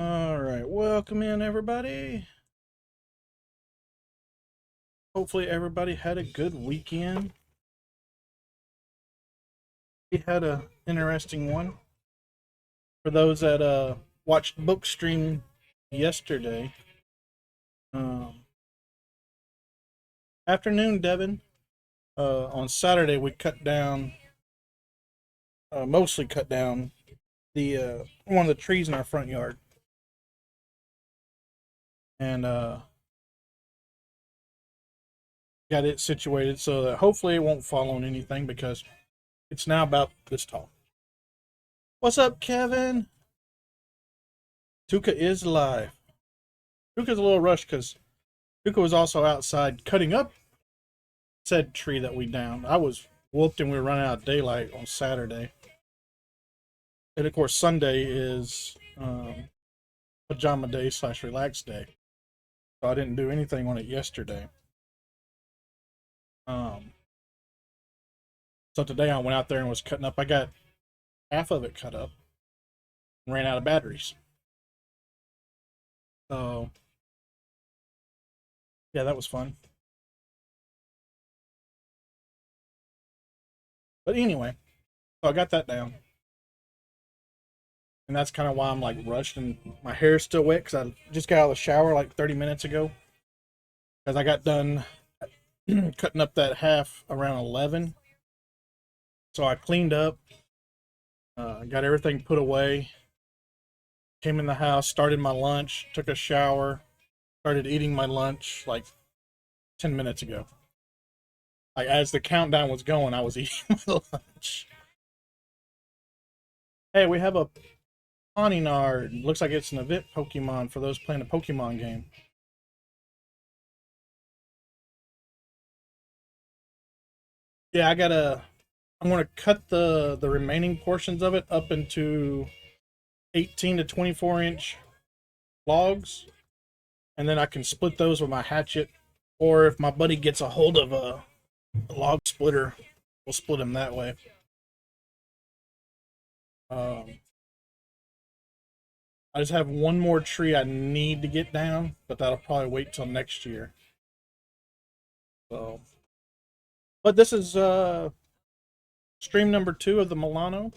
All right, welcome in everybody. Hopefully everybody had a good weekend. We had a interesting one. For those that watched Bookstream yesterday, um, afternoon, Devin. On Saturday we cut down, mostly cut down the one of the trees in our front yard, and got it situated so that hopefully it won't fall on anything because it's now about this tall. What's up, Kevin? Tuka is live. Tuka's a little rushed because Tuka was also outside cutting up said tree that we downed. I was whooped and we were running out of daylight on Saturday. And of course, Sunday is pajama day / relax day. So I didn't do anything on it yesterday. Um, so today I went out there and was cutting up. I got half of it cut up and ran out of batteries. So yeah, that was fun. But anyway, so I got that down. And that's kind of why I'm like rushed and my hair's still wet because I just got out of the shower like 30 minutes ago. Because I got done cutting up that half around 11. So I cleaned up, got everything put away, came in the house, started my lunch, took a shower, started eating my lunch like 10 minutes ago. Like as the countdown was going, I was eating my lunch. Hey, we have a Pawninard. Looks like it's an event Pokemon for those playing a Pokemon game. Yeah, I'm gonna cut the remaining portions of it up into 18 to 24-inch logs, and then I can split those with my hatchet. Or if my buddy gets a hold of a log splitter, we'll split them that way. Um, I just have one more tree I need to get down, but that'll probably wait till next year. So, but this is stream number 2 of the Milano.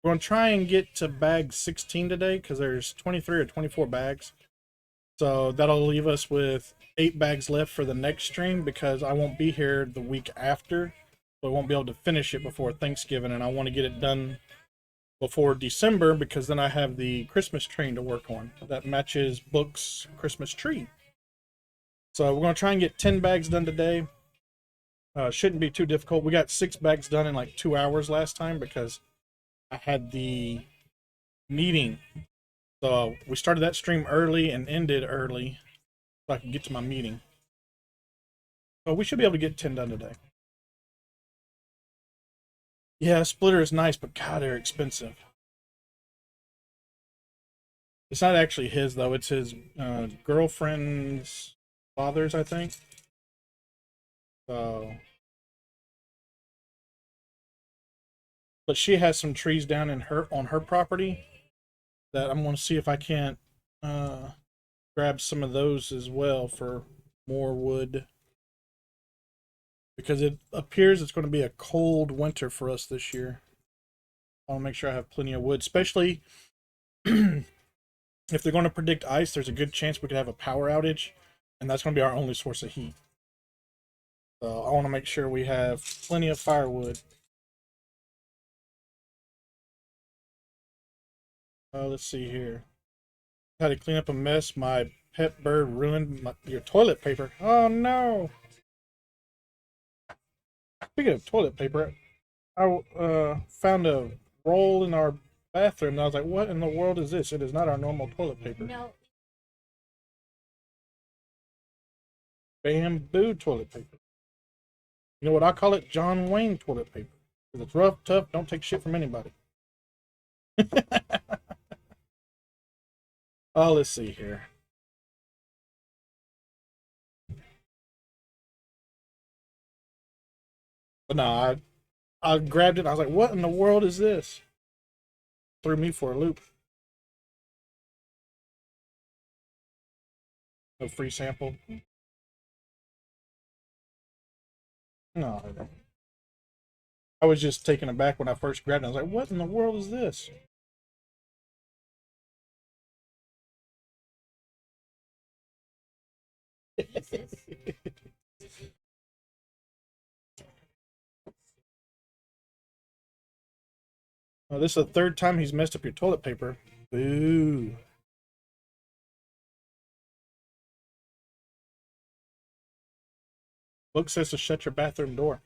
We're gonna try and get to bag 16 today because there's 23 or 24 bags. So that'll leave us with 8 bags left for the next stream because I won't be here the week after. So I won't be able to finish it before Thanksgiving, and I want to get it done before December because then I have the Christmas train to work on that matches Book's Christmas tree. So we're going to try and get 10 bags done today. Shouldn't be too difficult. We got 6 bags done in like 2 hours last time because I had the meeting. So we started that stream early and ended early so I can get to my meeting. So we should be able to get 10 done today. Yeah, splitter is nice, but God, they're expensive. It's not actually his though; it's his girlfriend's father's, I think. So, but she has some trees down in her on her property that I'm going to see if I can't uh, grab some of those as well for more wood because it appears it's going to be a cold winter for us this year. I want to make sure I have plenty of wood, especially if they're going to predict ice. There's a good chance we could have a power outage, and that's going to be our only source of heat. So I want to make sure we have plenty of firewood. Let's see here. Had to clean up a mess. My pet bird ruined your toilet paper. Oh no! Speaking of toilet paper, I found a roll in our bathroom. And I was like, "What in the world is this? It is not our normal toilet paper." No. Bamboo toilet paper. You know what I call it? John Wayne toilet paper. Because it's rough, tough, don't take shit from anybody. Oh, let's see here. But no, I grabbed it. I was like, "What in the world is this?" Threw me for a loop. No free sample. No, I was just taken aback when I first grabbed it. I was like, "What in the world is this?" Oh, this is the third time he's messed up your toilet paper. Boo. Book says to shut your bathroom door.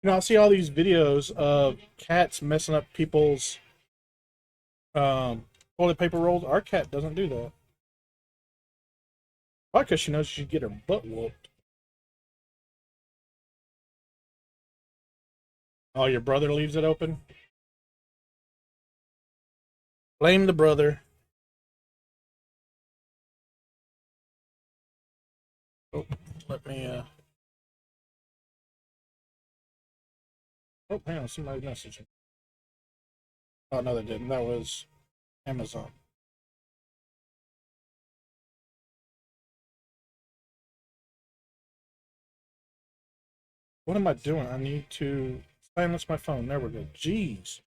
You know, I see all these videos of cats messing up people's um, toilet paper rolls. Our cat doesn't do that. Probably because she knows she should get her butt whooped. Oh, your brother leaves it open? Blame the brother. Oh, let me, oh, hang on, somebody messaging. Oh, no, they didn't. That was Amazon. What am I doing? I need to silence my phone. There we go. Jeez.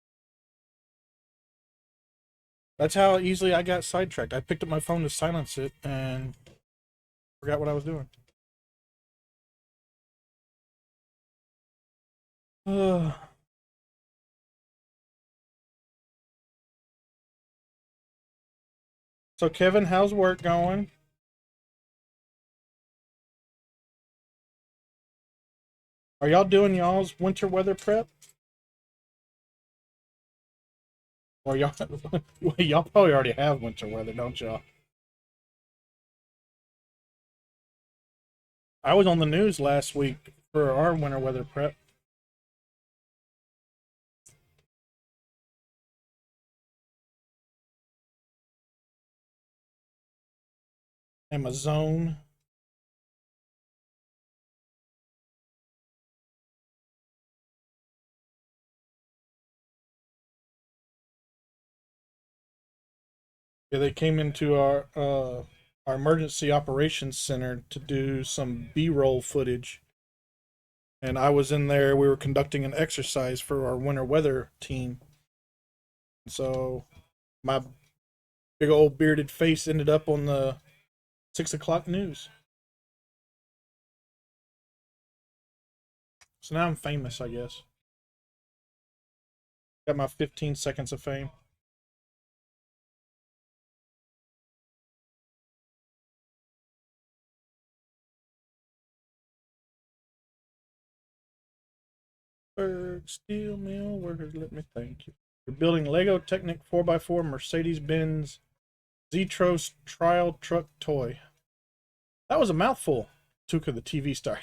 That's how easily I got sidetracked. I picked up my phone to silence it and forgot what I was doing. So, Kevin, how's work going? Are y'all doing y'all's winter weather prep? Or y'all, y'all probably already have winter weather, don't y'all? I was on the news last week for our winter weather prep. Amazon. Yeah, they came into our emergency operations center to do some B-roll footage, and I was in there. We were conducting an exercise for our winter weather team. So my big old bearded face ended up on the 6 o'clock news. So now I'm famous, I guess. Got my 15 seconds of fame. Steel mill workers, let me thank you. You're building Lego Technic 4x4 Mercedes Benz Zetros trial truck toy. That was a mouthful. Tuka, the TV star.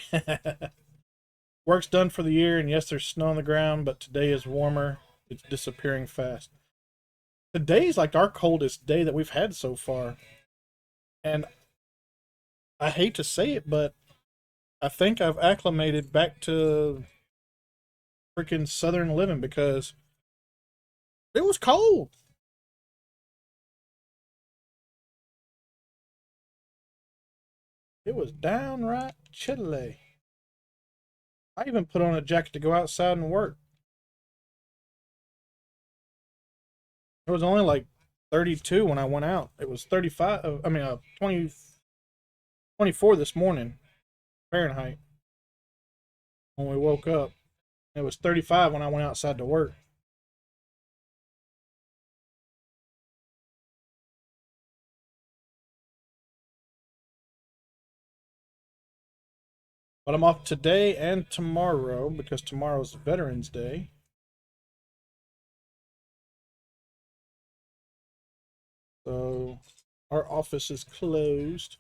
Work's done for the year, and yes, there's snow on the ground, but today is warmer. It's disappearing fast. Today's like our coldest day that we've had so far. And I hate to say it, but I think I've acclimated back to freaking southern living because it was cold. It was downright chilly. I even put on a jacket to go outside and work. It was only like 32 when I went out. It was 35, 20, 24 this morning, Fahrenheit, when we woke up. It was 35 when I went outside to work. But I'm off today and tomorrow because tomorrow's Veterans Day. So our office is closed.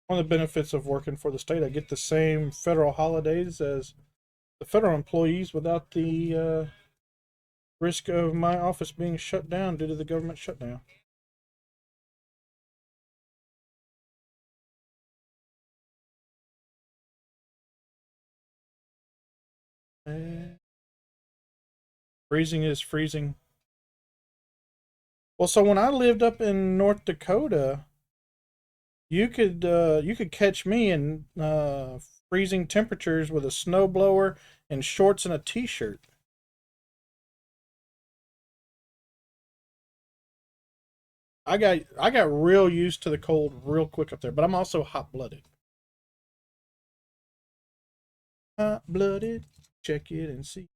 One of the benefits of working for the state, I get the same federal holidays as the federal employees without the Risk of my office being shut down due to the government shutdown. Freezing is freezing. Well, so when I lived up in North Dakota, you could catch me in freezing temperatures with a snowblower and shorts and a t-shirt. I got real used to the cold real quick up there, but I'm also hot blooded. Hot blooded. Check it and see.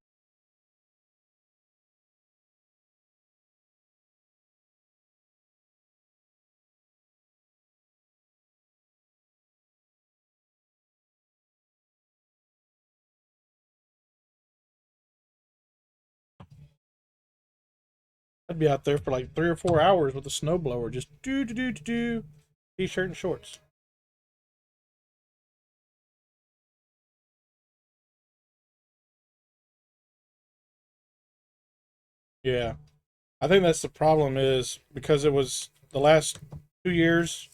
I'd be out there for like 3 or 4 hours with a snowblower, just do, t-shirt and shorts. Yeah, I think that's the problem is because it was the last 2 years,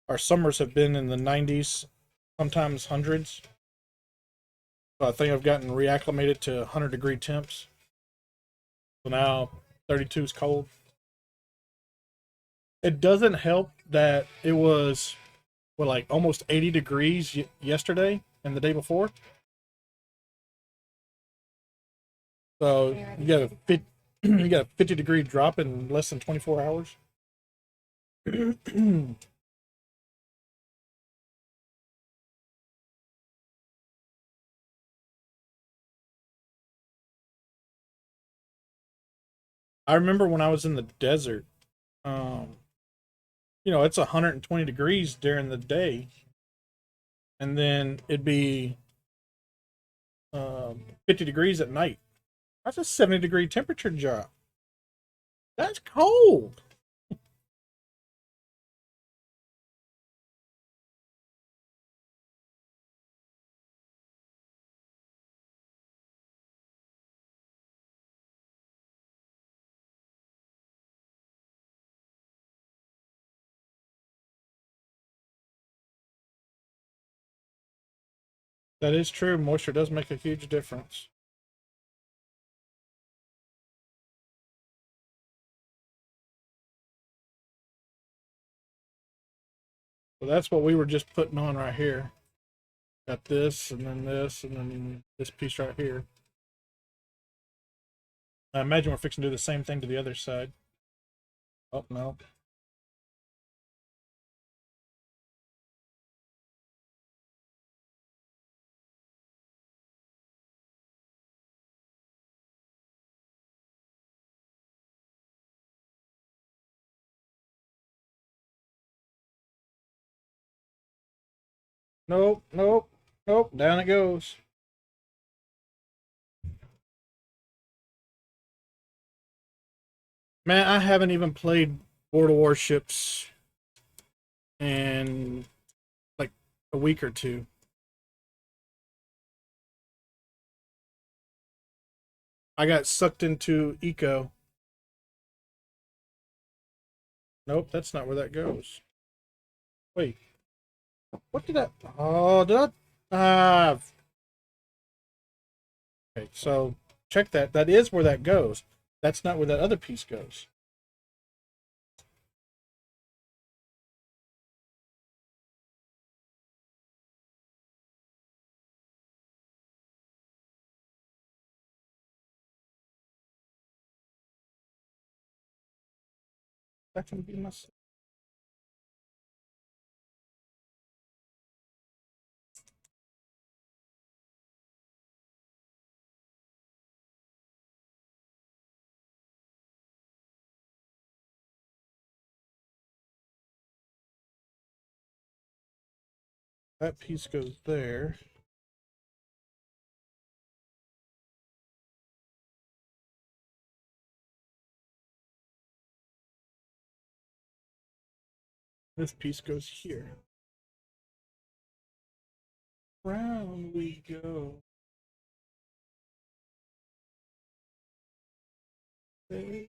our summers have been in the 90s, sometimes hundreds. So I think I've gotten reacclimated to 100-degree temps. So now 32 is cold. It doesn't help that it was well, like almost 80 degrees yesterday and the day before. So you got a you got a 50-degree drop in less than 24 hours. I remember when I was in the desert. Um, it's 120 degrees during the day, and then it'd be 50 degrees at night. That's a 70-degree temperature drop. That's cold. That is true. Moisture does make a huge difference. So that's what we were just putting on right here. Got this, and then this piece right here. I imagine we're fixing to do the same thing to the other side. Oh, no. Nope, nope, nope. Down it goes. Man, I haven't even played World of Warships in like a week or two. I got sucked into Eco. Nope, that's not where that goes. Wait, what did I? Oh, did I? Ah, okay. So check that. That is where that goes. That's not where that other piece goes. That can be my. That piece goes there. This piece goes here. Round we go. What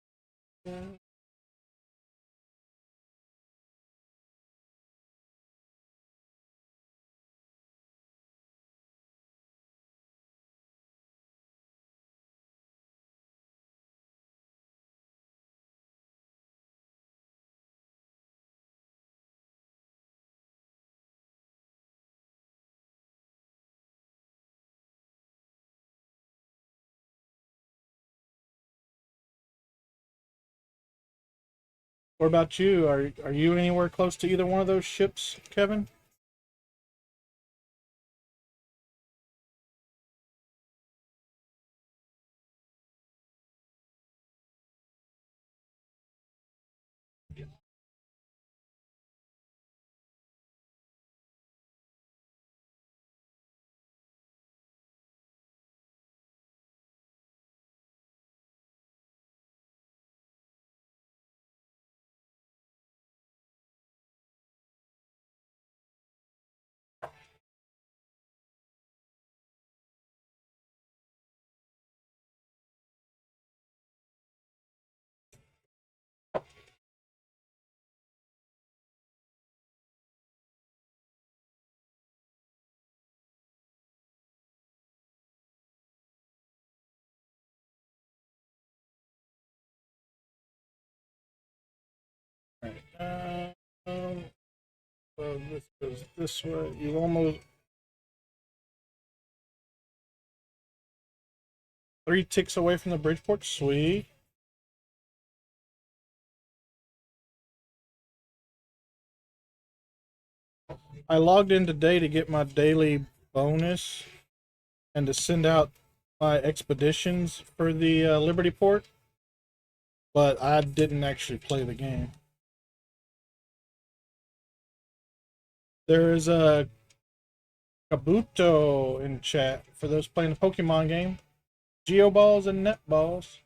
about you? Are you anywhere close to either one of those ships, Kevin? Right. So this goes this way. You almost 3 ticks away from the Bridgeport. Sweet. I logged in today to get my daily bonus and to send out my expeditions for the Liberty Port, but I didn't actually play the game. There is a Kabuto in chat for those playing the Pokemon game. Geo balls and net balls.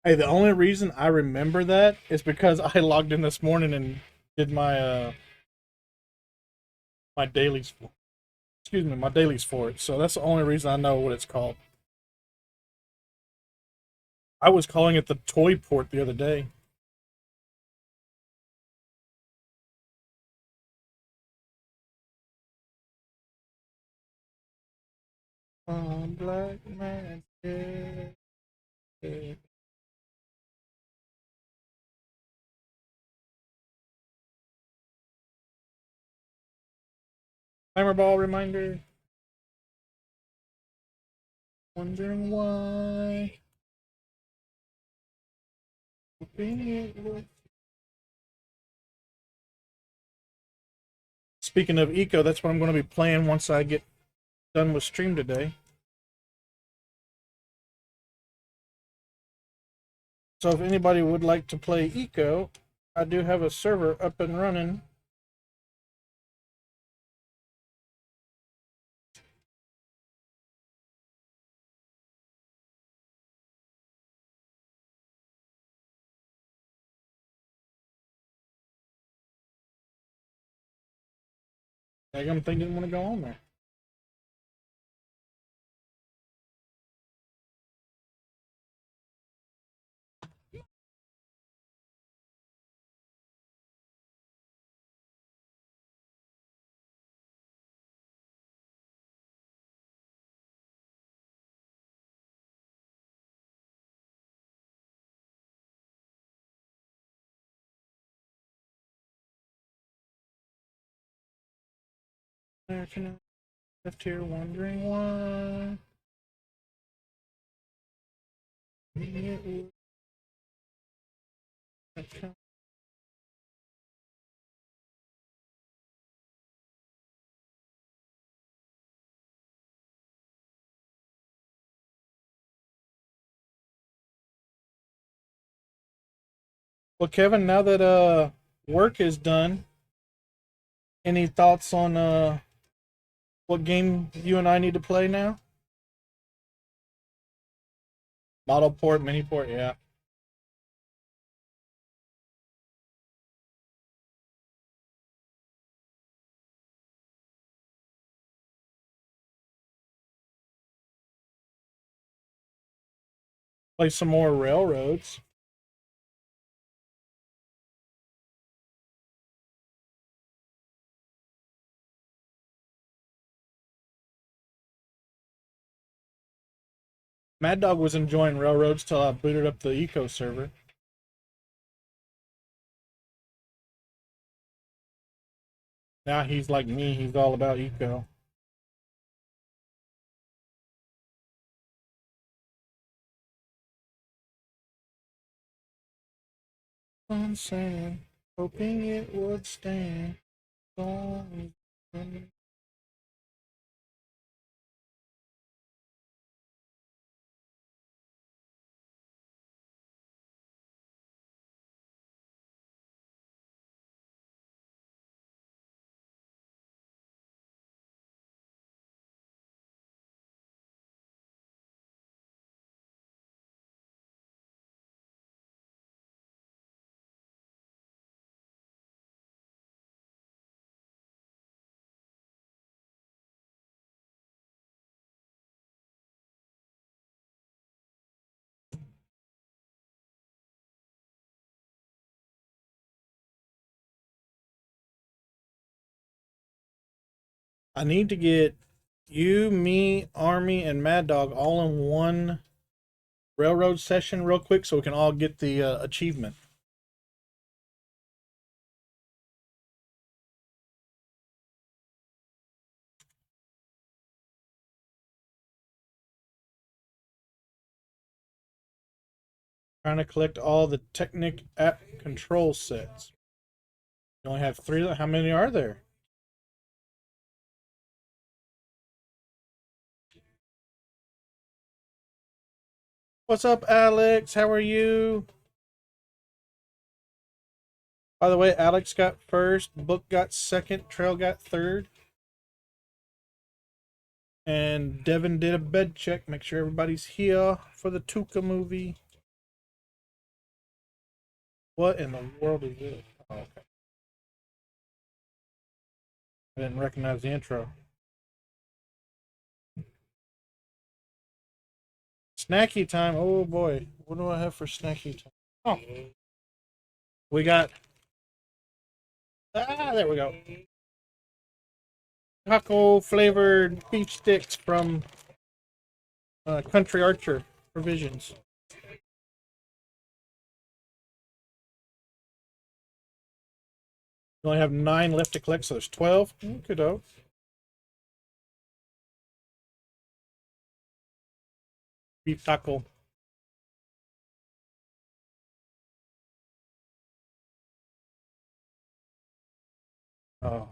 Hey, the only reason I remember that is because I logged in this morning and did my dailies. Excuse me, my dailies for it. So that's the only reason I know what it's called. I was calling it the toy port the other day. Black man. Yeah, yeah. Timer ball reminder. Wondering why. Speaking of eco, that's what I'm going to be playing once I get done with stream today. So if anybody would like to play eco, I do have a server up and running. Daggum thing didn't want to go on there. Left here wondering why. Well, Kevin, now that work is done, any thoughts on What game you and I need to play now? Model port, mini port, yeah. Play some more railroads. Mad Dog was enjoying railroads till I booted up the eco server. Now he's like me, he's all about eco. I'm saying, hoping it would stand. I need to get you, me, Army, and Mad Dog all in one railroad session real quick so we can all get the achievement. Trying to collect all the Technic app control sets. You only have 3. How many are there? What's up, Alex? How are you? By the way, Alex got first, Book got second, Trail got third. And Devin did a bed check. Make sure everybody's here for the Tuca movie. What in the world is this? Oh, okay. I didn't recognize the intro. Snacky time. Oh boy. What do I have for snacky time? Oh. We got. There we go. Taco flavored beef sticks from Country Archer Provisions. We only have 9 left to collect, so there's 12. Good though. Beef taco. Oh.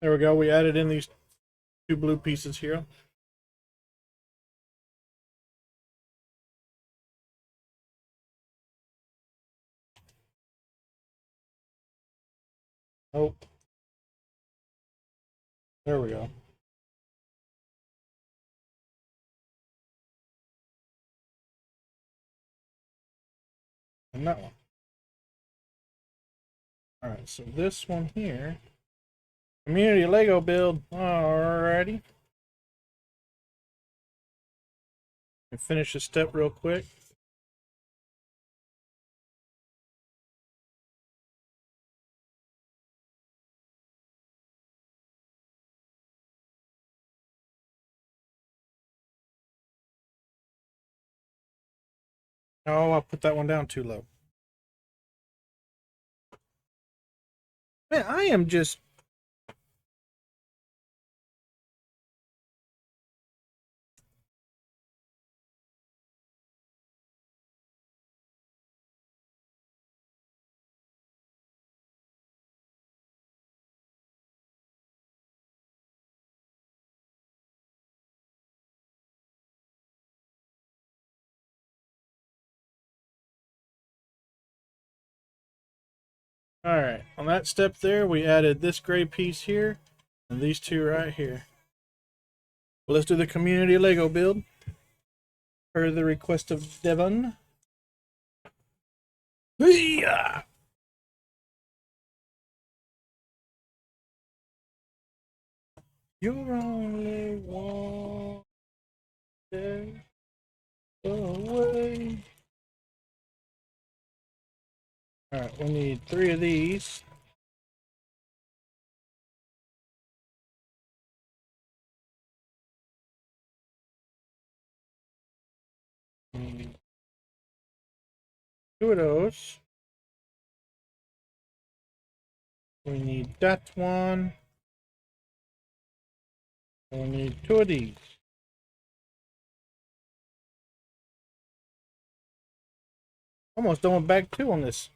There we go. We added in these 2 blue pieces here. Oh. There we go. And that one. Alright, so this one here. Community Lego build. Alrighty. And finish this step real quick. Oh, I put that one down too low. Man, I am just. Alright, on that step there, we added this gray piece here, and these two right here. Well, let's do the community Lego build, per the request of Devon. Yeah. You're only one day away. Alright, we need 3 of these. Mm, 2 of those. We need that one. And we need 2 of these. Almost done with bag 2 on this.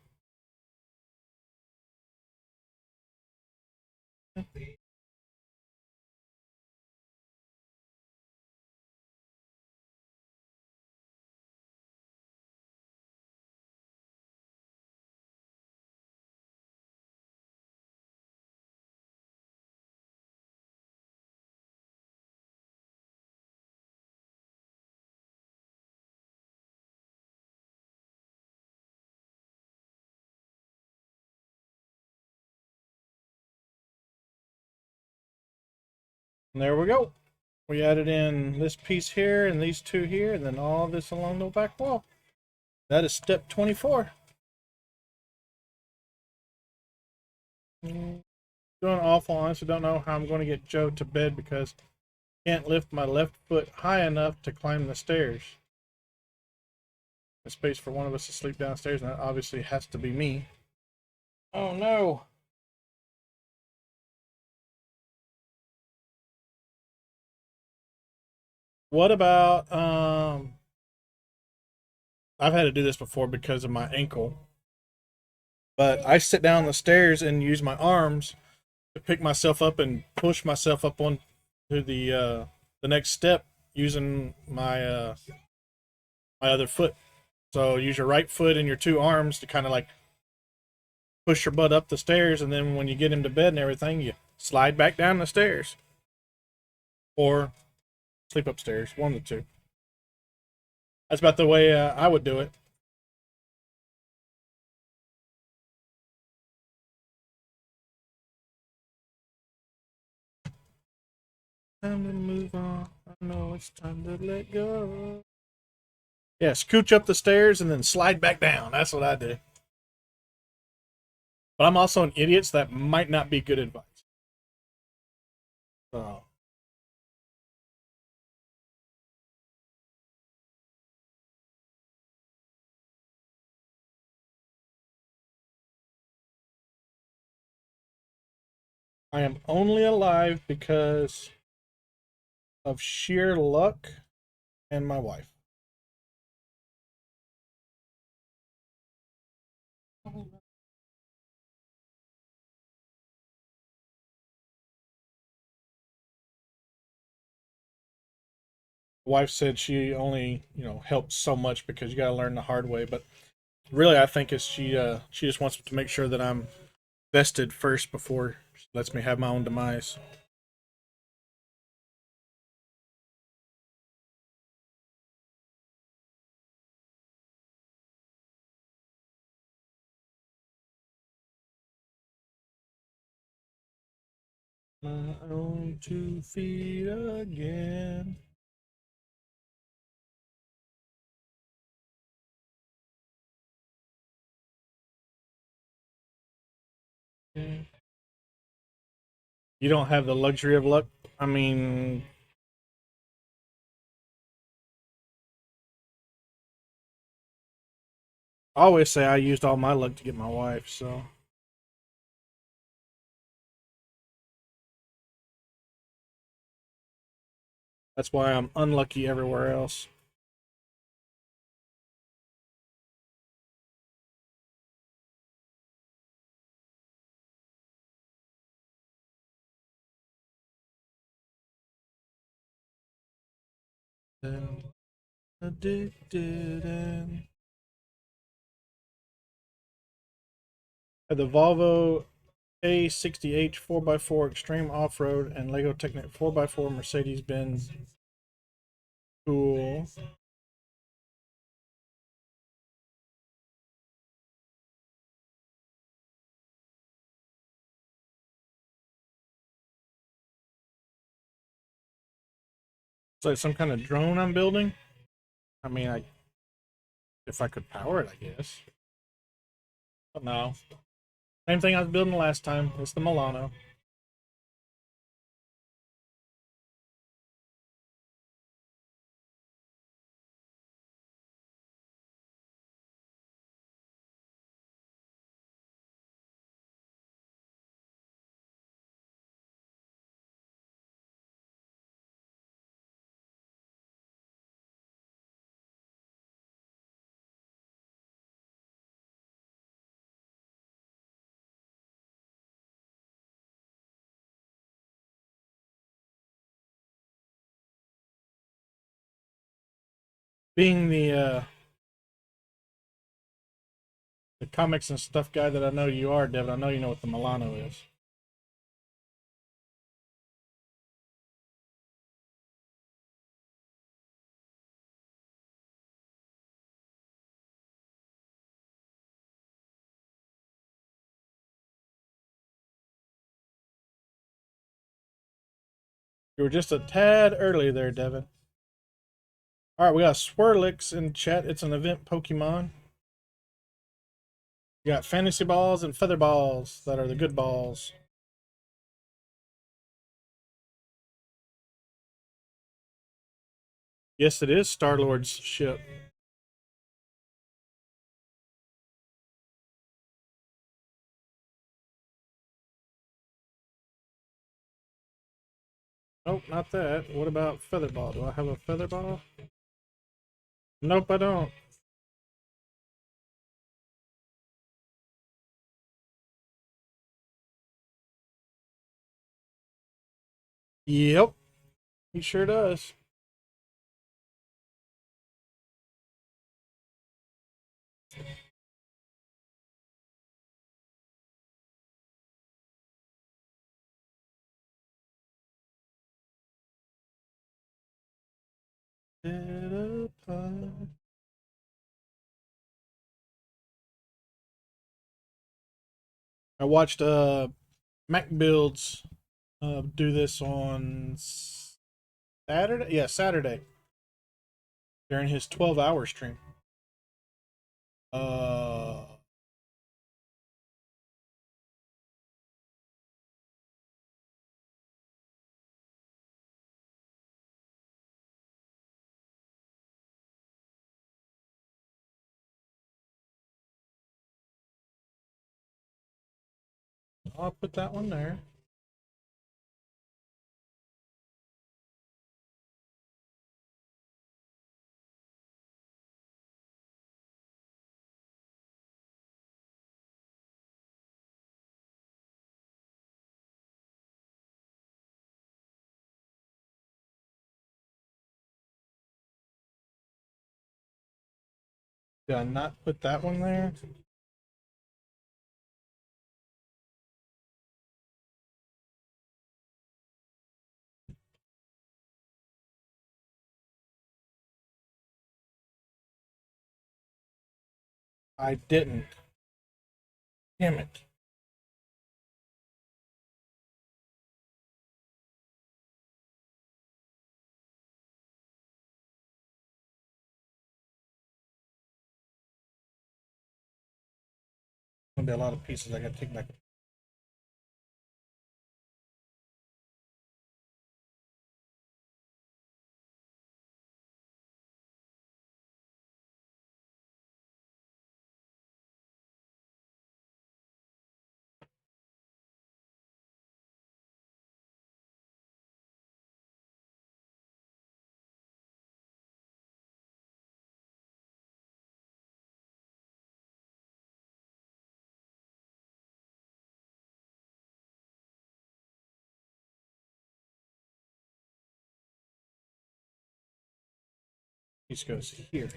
And there we go. We added in this piece here and these 2 here, and then all this along the back wall. That is step 24. Doing awful. Honestly, don't know how I'm going to get Joe to bed because I can't lift my left foot high enough to climb the stairs. There's space for one of us to sleep downstairs, and that obviously has to be me. Oh no. What about I've had to do this before because of my ankle. But I sit down the stairs and use my arms to pick myself up and push myself up on to the next step using my other foot. So use your right foot and your 2 arms to kind of like push your butt up the stairs, and then when you get him to bed and everything, you slide back down the stairs or sleep upstairs. One of the two. That's about the way I would do it. Time to move on. I know it's time to let go. Yeah, scooch up the stairs and then slide back down. That's what I do. But I'm also an idiot, so that might not be good advice. So I am only alive because of sheer luck and my wife. Wife said she only, helped so much because you got to learn the hard way. But really, I think it's she just wants to make sure that I'm vested first before she lets me have my own demise. My own 2 feet again. You don't have the luxury of luck. I mean, I always say I used all my luck to get my wife, so that's why I'm unlucky everywhere else. Addicted and Had the Volvo A60H 4x4 Extreme Off-Road and Lego Technic 4x4 Mercedes-Benz. Cool. It's like some kind of drone I'm building. I mean, if I could power it, I guess. But no. Same thing I was building last time. It's the Milano. Being the comics and stuff guy that I know you are, Devin, I know you know what the Milano is. You were just a tad early there, Devin. All right, we got Swirlix in chat. It's an event Pokemon. You got Fantasy Balls and Feather Balls that are the good balls. Yes, it is Star-Lord's ship. Nope, not that. What about Feather Ball? Do I have a Feather Ball? Nope, I don't. Yep, he sure does. I watched Mac Builds do this on Saturday. Yeah, Saturday during his 12-hour stream. Uh, I'll put that one there. Did I not put that one there? I didn't. Damn it. Gonna be a lot of pieces I gotta take back. Piece goes here.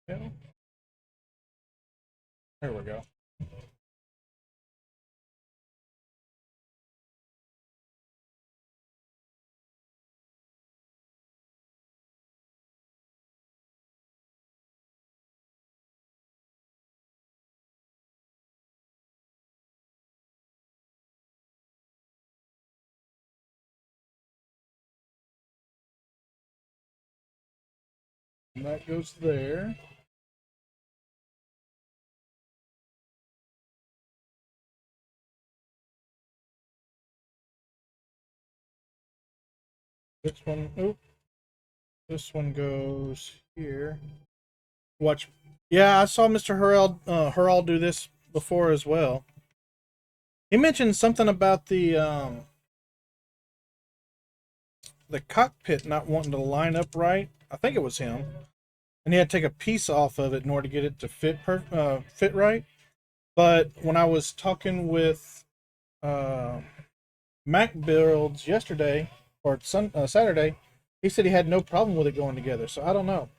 Yeah. There we go. And that goes there. This one, oop. This one goes here. Watch. Yeah, I saw Mr. Hurrell do this before as well. He mentioned something about the cockpit not wanting to line up right. I think it was him, and he had to take a piece off of it in order to get it to fit right. But when I was talking with uh, Mac Builds yesterday or Saturday, he said he had no problem with it going together. So I don't know.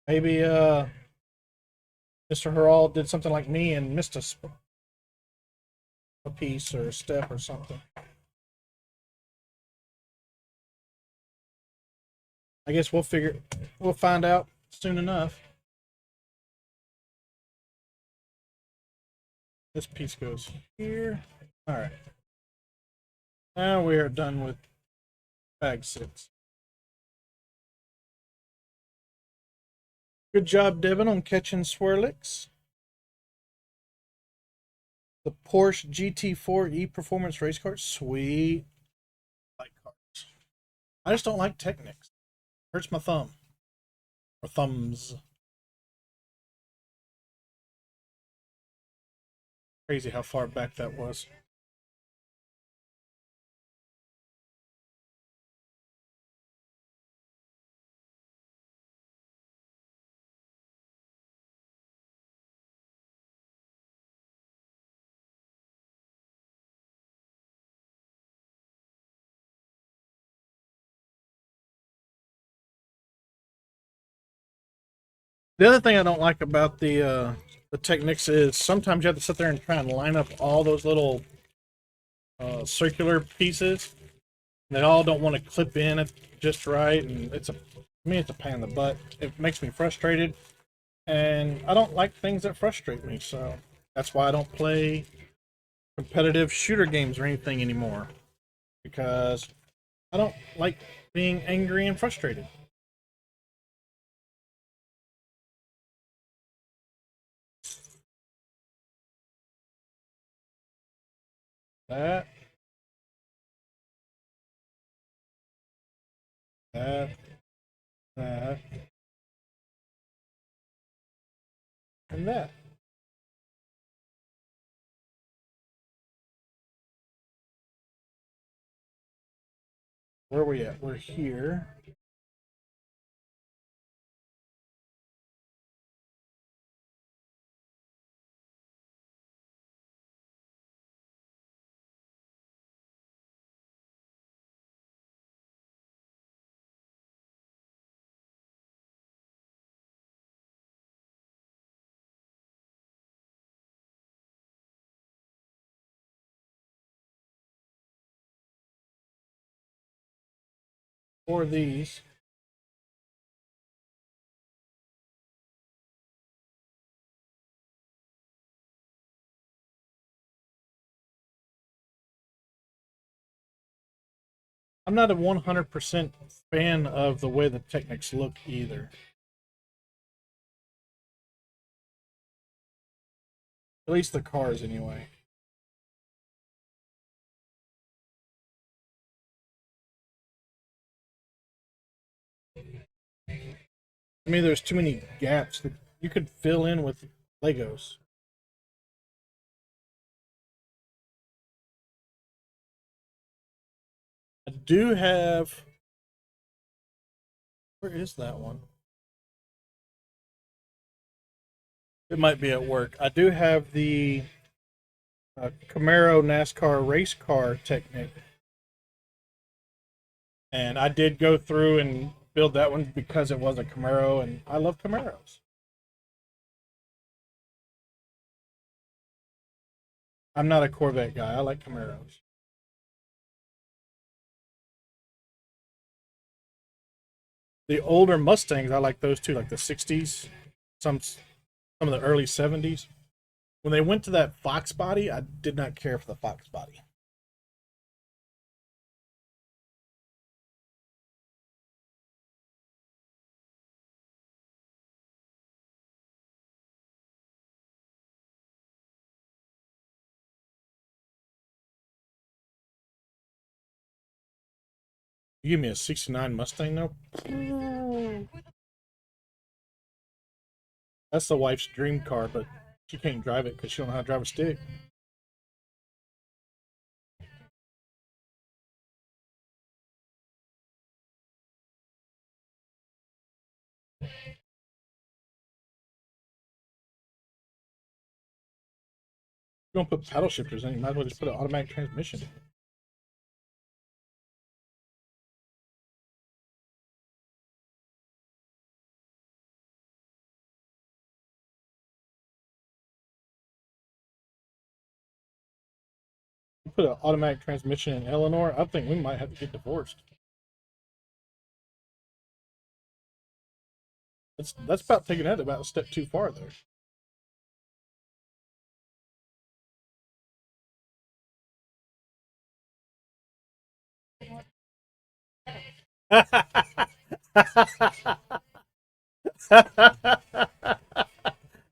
Maybe Mr. Hurrell did something like me and missed a piece or a step or something. I guess we'll find out soon enough. This piece goes here. All right. Now we are done with bag 6. Good job, Devin, on catching Swirlix. The Porsche GT4 E Performance race car. Sweet. I like cars. I just don't like Technics. Hurts my thumb. Or thumbs. Crazy how far back that was. The other thing I don't like about the Technics is sometimes you have to sit there and try and line up all those little circular pieces. They all don't want to clip in it just right, and it's a pain in the butt. It makes me frustrated, and I don't like things that frustrate me. So that's why I don't play competitive shooter games or anything anymore, because I don't like being angry and frustrated. That, that, that, and that. Where are we at? We're here. For these. I'm not a 100% fan of the way the Technics look either. At least the cars, anyway. I mean, there's too many gaps that you could fill in with Legos. I do have. Where is that one? It might be at work. I do have the Camaro NASCAR race car Technic, and I did go through and build that one because it was a Camaro, and I love Camaros. I'm not a Corvette guy. I like Camaros. The older Mustangs, I like those too, like the '60s, some of the early '70s. When they went to that Fox body, I did not care for the Fox body. You give me a '69 Mustang, though. That's the wife's dream car, but she can't drive it because she don't know how to drive a stick. You don't put paddle shifters in, you might as well just put an automatic transmission. You put an automatic transmission in Eleanor, I think we might have to get divorced. That's about taking that about a step too far there.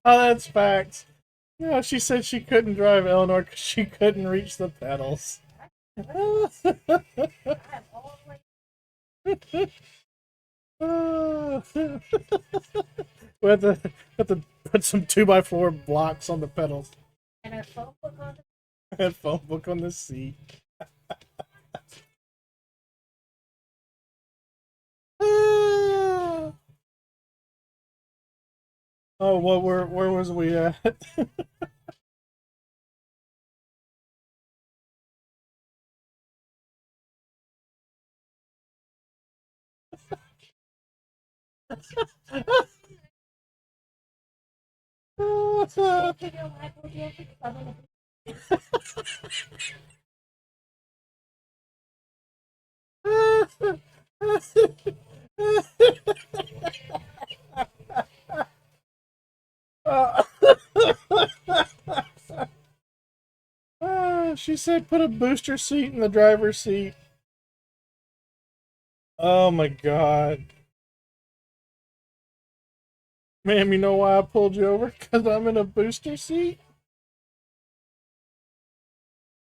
Oh, that's facts. Yeah, she said she couldn't drive Eleanor because she couldn't reach the pedals. We have to put some 2x4 blocks on the pedals. And a phone book on the and phone book on the seat. Oh, well, where was we at? She said put a booster seat in the driver's seat. Oh my god. Ma'am, you know why I pulled you over? Because I'm in a booster seat?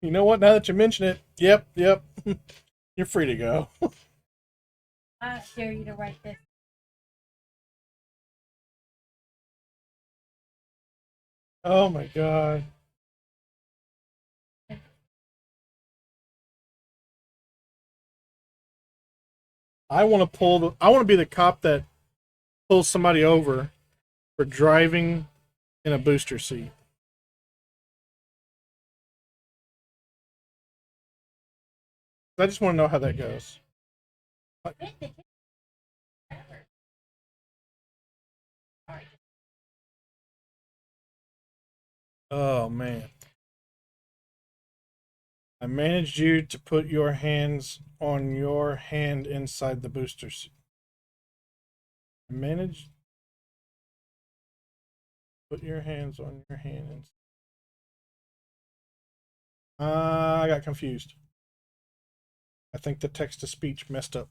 You know what? Now that you mention it, yep. You're free to go. I dare you to write this. Oh my god. I want to be the cop that pulls somebody over for driving in a booster seat. I just want to know how that goes. Oh man. I managed you to put your hands on your hand inside the booster seat. I managed put your hands on your hand. I got confused. I think the text to speech messed up.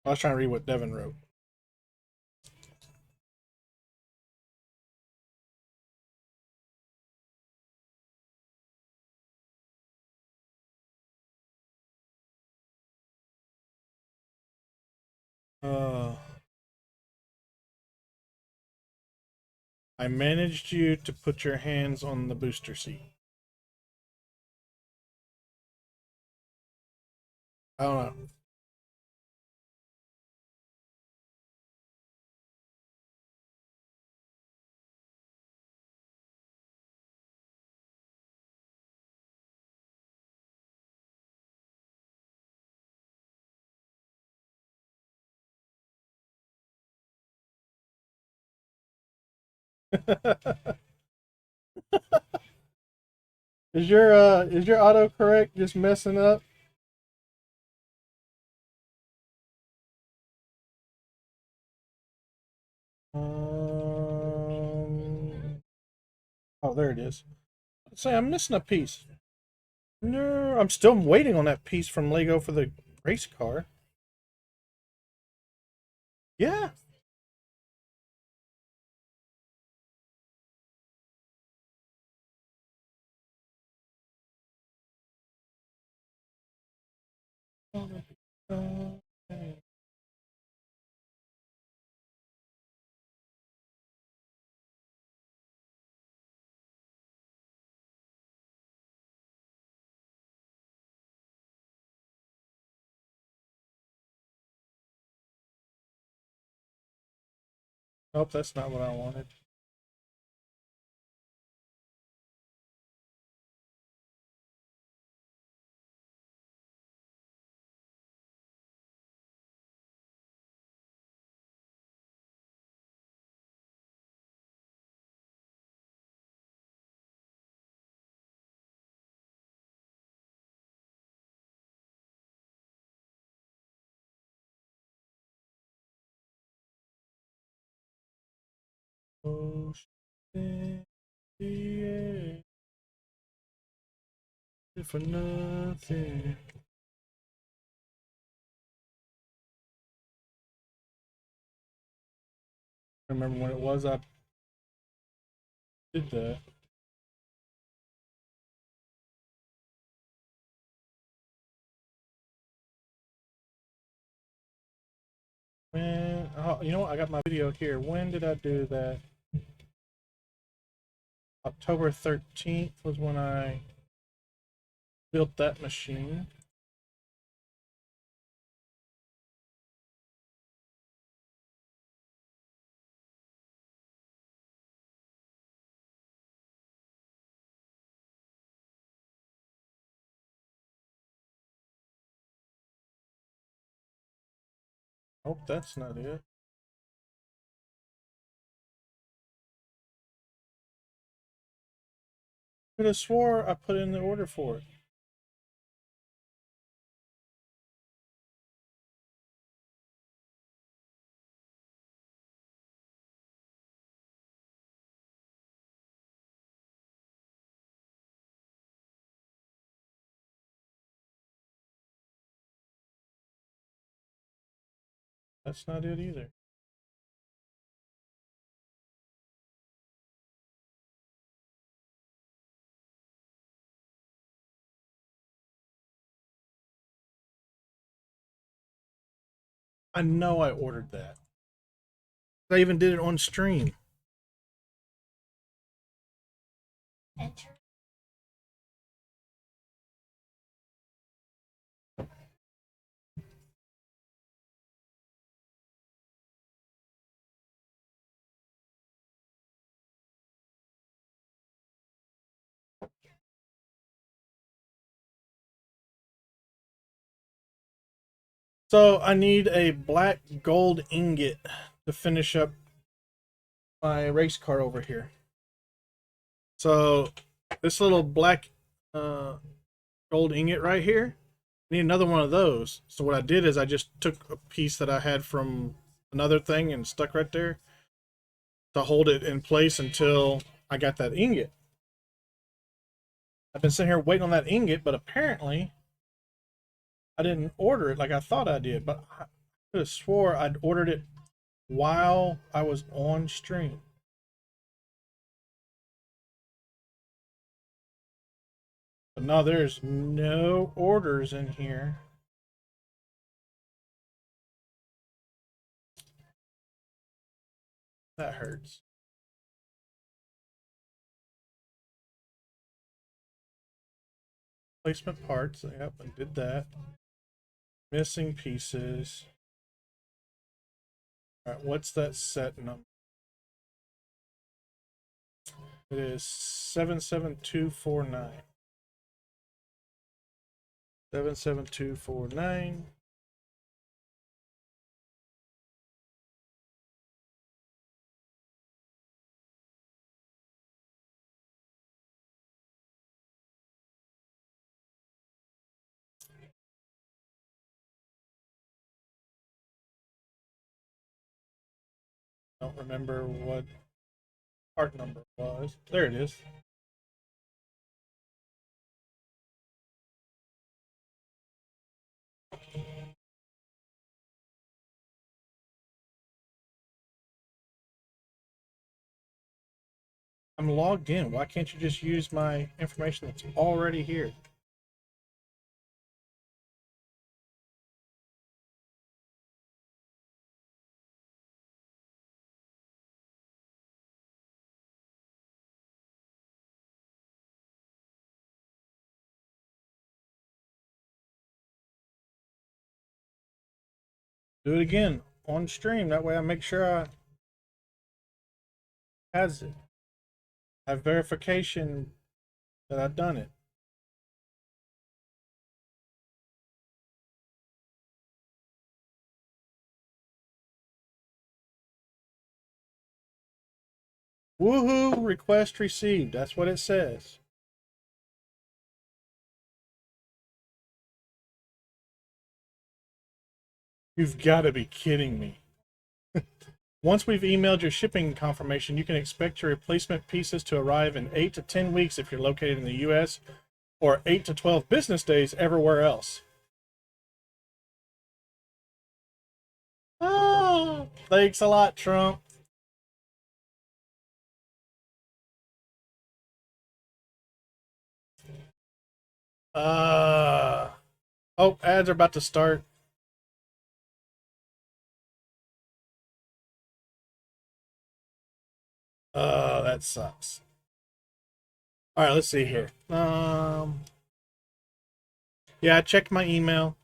I was trying to read what Devin wrote. Uh, I managed you to put your hands on the booster seat. I don't know. Is your autocorrect just messing up? Um, oh, there it is. Say I'm missing a piece. No, I'm still waiting on that piece from Lego for the race car. Yeah. Nope, that's not what I wanted. Oh, shit, yeah, for nothing. I remember when it was I did that. When, oh, you know what? I got my video here. When did I do that? October 13th was when I built that machine. Hope that's not it. Could have swore I put in the order for it. That's not it either. I know I ordered that. I even did it on stream. Enter. So I need a black gold ingot to finish up my race car over here. So this little black uh, gold ingot right here, I need another one of those. So what I did is I just took a piece that I had from another thing and stuck right there to hold it in place until I got that ingot. I've been sitting here waiting on that ingot, but apparently I didn't order it like I thought I did. But I could have swore I'd ordered it while I was on stream. But no, there's no orders in here. That hurts. Placement parts. Yep, I did that. Missing pieces. All right, what's that set number? It is 77249. 77249. Don't remember what part number was. There it is. I'm logged in. Why can't you just use my information that's already here? Do it again on stream. That way I make sure I has it. I have verification that I've done it. Woohoo! Request received. That's what it says. You've got to be kidding me. Once we've emailed your shipping confirmation, you can expect your replacement pieces to arrive in 8 to 10 weeks if you're located in the US, or 8 to 12 business days everywhere else. Oh, thanks a lot, Trump. Uh, oh, ads are about to start. That sucks. All right, let's see here. Yeah, I checked my email.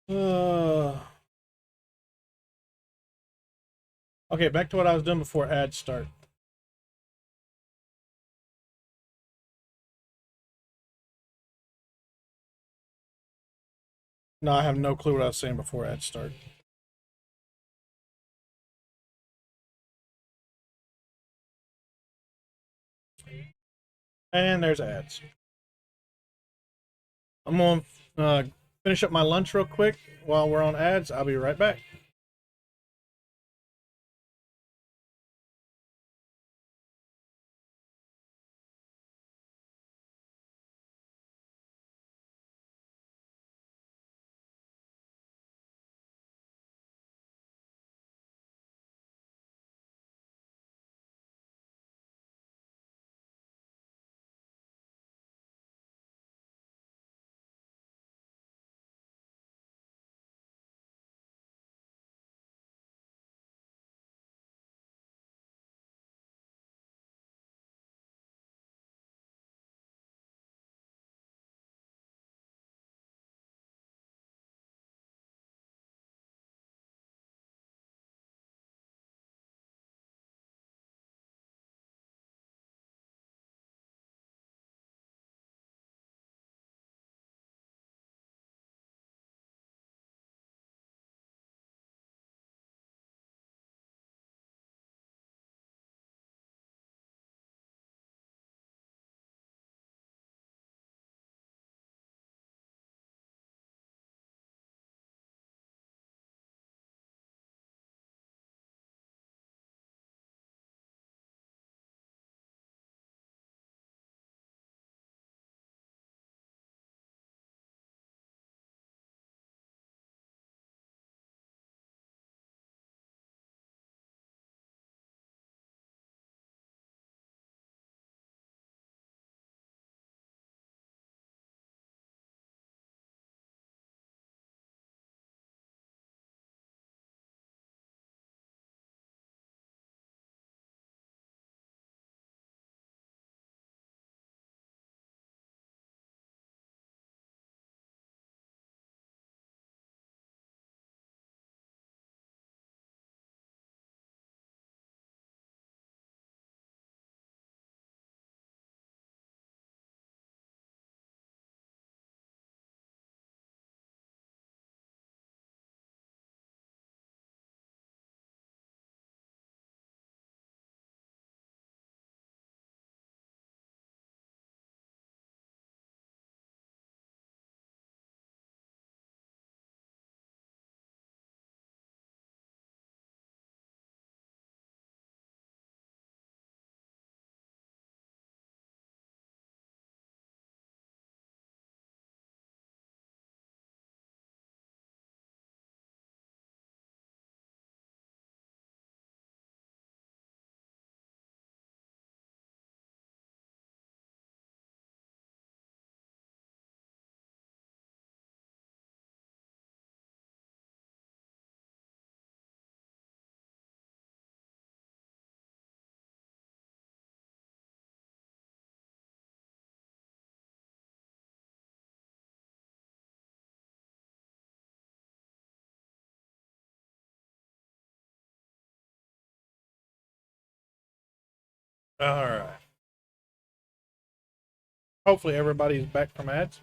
Uh, okay, back to what I was doing before ads start. No, I have no clue what I was saying before ads start. And there's ads. I'm going to finish up my lunch real quick while we're on ads. I'll be right back. All right. Hopefully everybody's back from ads.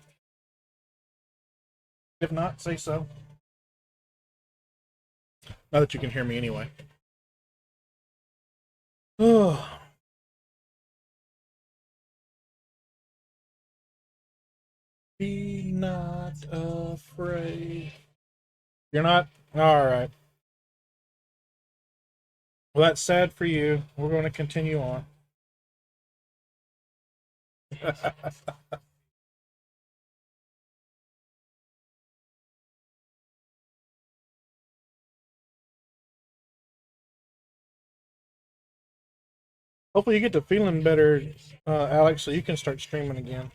If not, say so. Now that you can hear me anyway. Oh, be not afraid. You're not? All right. Well, that's sad for you. We're going to continue on. Hopefully you get to feeling better, Alex, so you can start streaming again.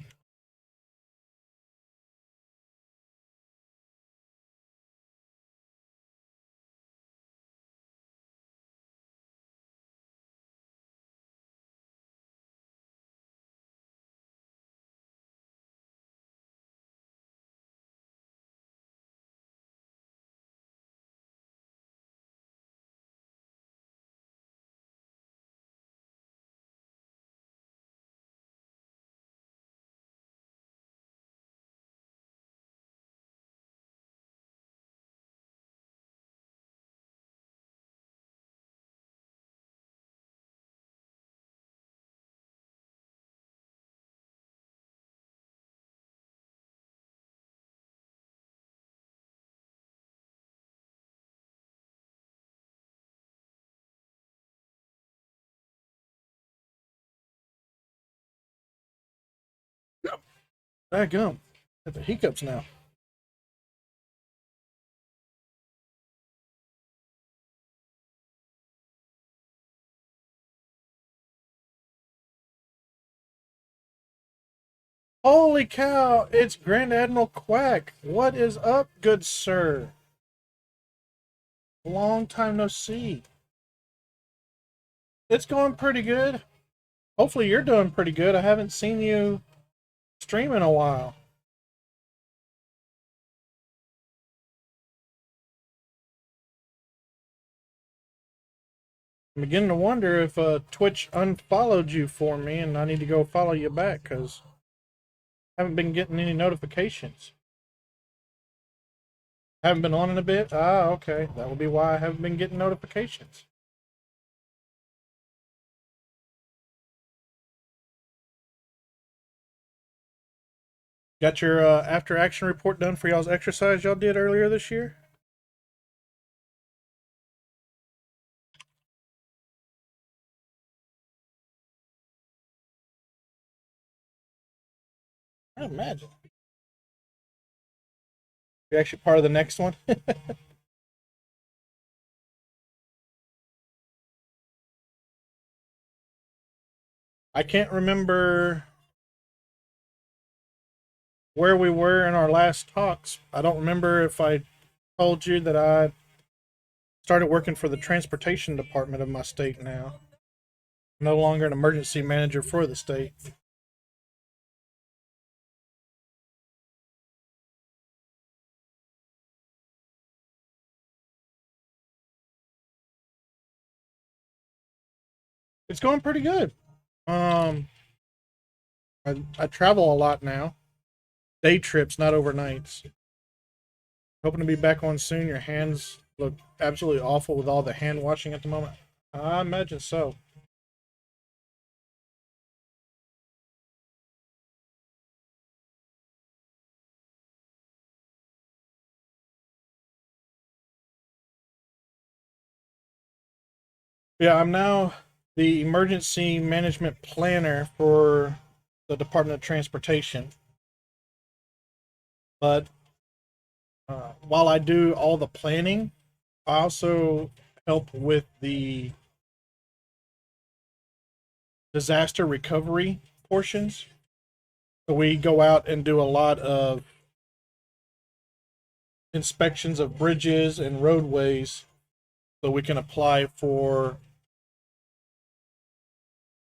Back up. Got the hiccups now. Holy cow, it's Grand Admiral Quack. What is up, good sir? Long time no see. It's going pretty good. Hopefully you're doing pretty good. I haven't seen you stream in a while. I'm beginning to wonder if Twitch unfollowed you for me and I need to go follow you back because I haven't been getting any notifications. Haven't been on in a bit? Ah, okay. That will be why I haven't been getting notifications. Got your after action report done for y'all's exercise y'all did earlier this year? I imagine. You're actually part of the next one? I can't remember where we were in our last talks. I don't remember if I told you that I started working for the transportation department of my state now. No longer an emergency manager for the state. It's going pretty good. Um, I travel a lot now. Day trips, not overnights. Hoping to be back on soon. Your hands look absolutely awful with all the hand washing at the moment. I imagine so. Yeah, I'm now the emergency management planner for the Department of Transportation. But while I do all the planning, I also help with the disaster recovery portions. So we go out and do a lot of inspections of bridges and roadways so we can apply for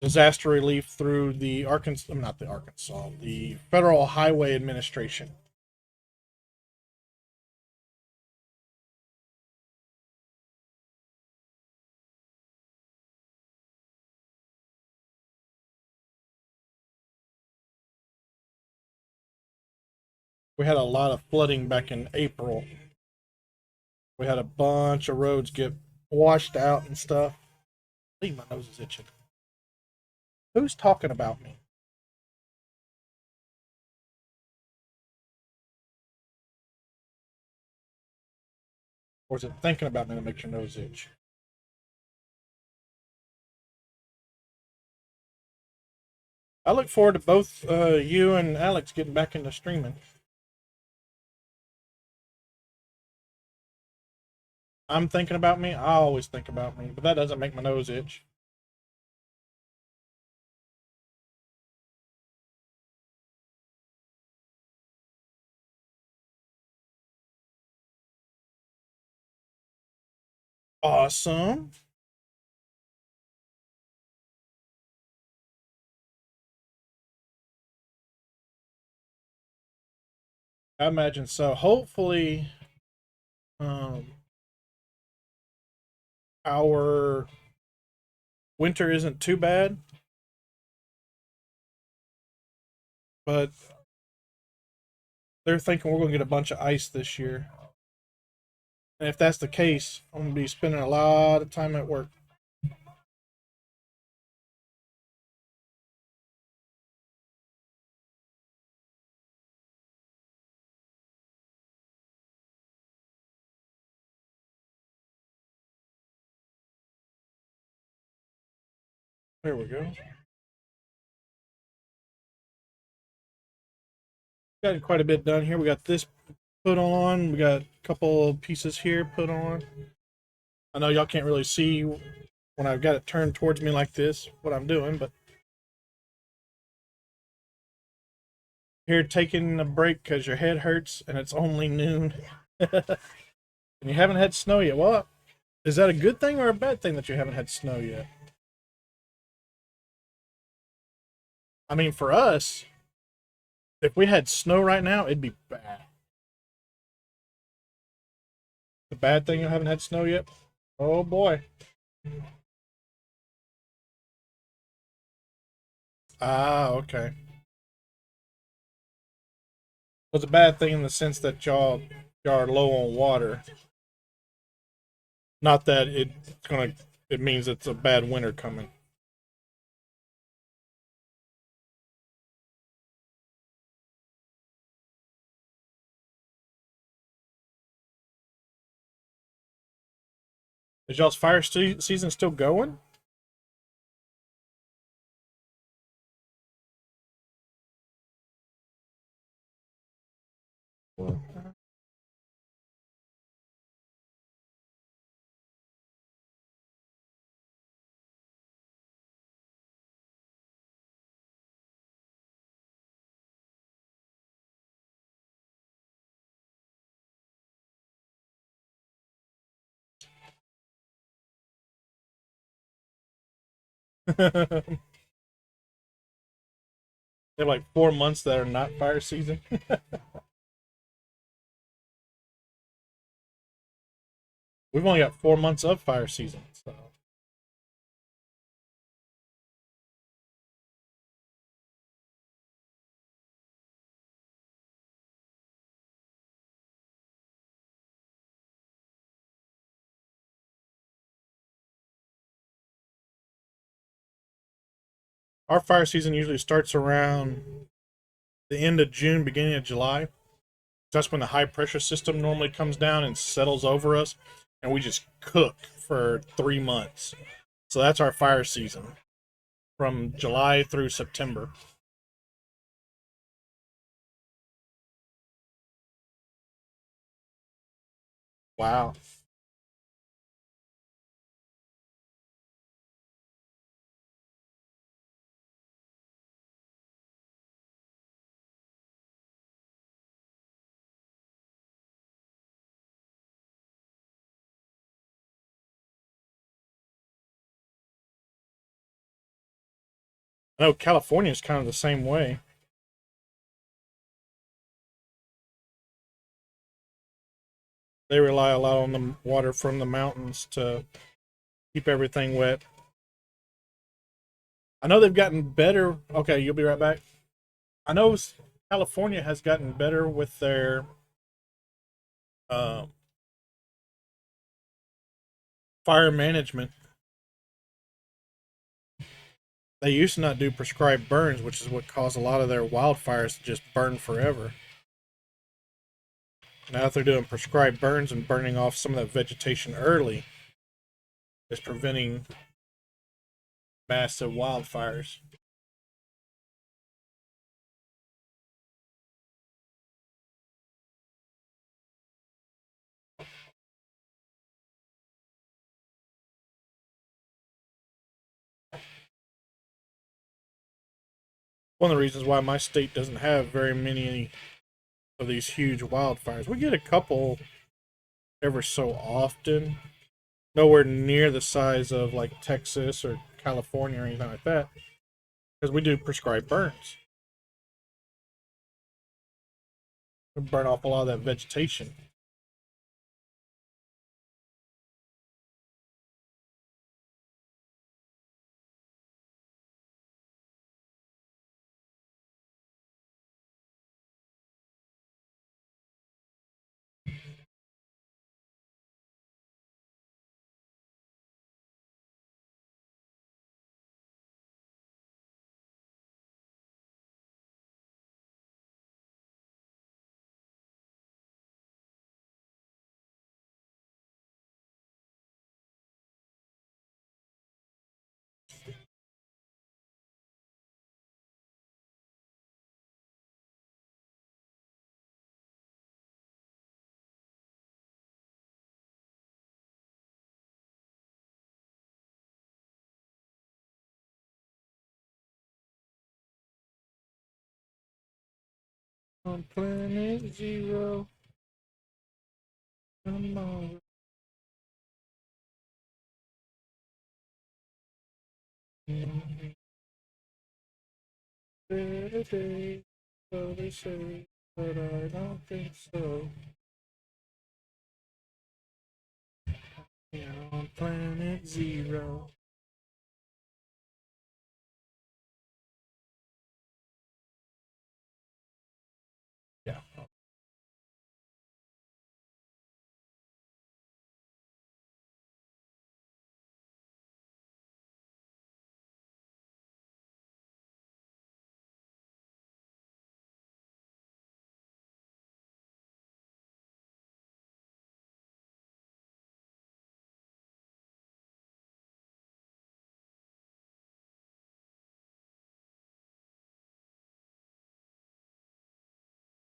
disaster relief through the Arkansas, not the Arkansas, the Federal Highway Administration. We had a lot of flooding back in April. We had a bunch of roads get washed out and stuff. Leave, my nose is itching. Who's talking about me? Or is it thinking about me that makes your nose itch? I look forward to both you and Alex getting back into streaming. I'm thinking about me. I always think about me, but that doesn't make my nose itch. Awesome. I imagine so. Hopefully, um, our winter isn't too bad, but they're thinking we're going to get a bunch of ice this year. And if that's the case, I'm going to be spending a lot of time at work. There we go. Got quite a bit done here. We got this put on. We got a couple pieces here put on. I know y'all can't really see when I've got it turned towards me like this what I'm doing, but here taking a break because your head hurts and it's only noon. And you haven't had snow yet. Well, is that a good thing or a bad thing that you haven't had snow yet? I mean, for us, if we had snow right now, it'd be bad. The bad thing you haven't had snow yet? Oh boy. Ah, okay. Well, it's a bad thing in the sense that y'all are low on water. Not that it's gonna. It means it's a bad winter coming. Is y'all's fire season still going? They have like 4 months that are not fire season. We've only got 4 months of fire season, so our fire season usually starts around the end of June, beginning of July. That's when the high pressure system normally comes down and settles over us, and we just cook for 3 months. So that's our fire season from July through September. Wow. I know California is kind of the same way. They rely a lot on the water from the mountains to keep everything wet. I know they've gotten better. Okay, you'll be right back. I know California has gotten better with their um, fire management. They used to not do prescribed burns, which is what caused a lot of their wildfires to just burn forever. Now that they're doing prescribed burns and burning off some of that vegetation early, is preventing massive wildfires. One of the reasons why my state doesn't have very many of these huge wildfires. We get a couple ever so often, nowhere near the size of like Texas or California or anything like that, because we do prescribed burns. We burn off a lot of that vegetation. On planet zero, tomorrow. Better day, so they say, but I don't think so. Yeah, on planet zero. Yeah.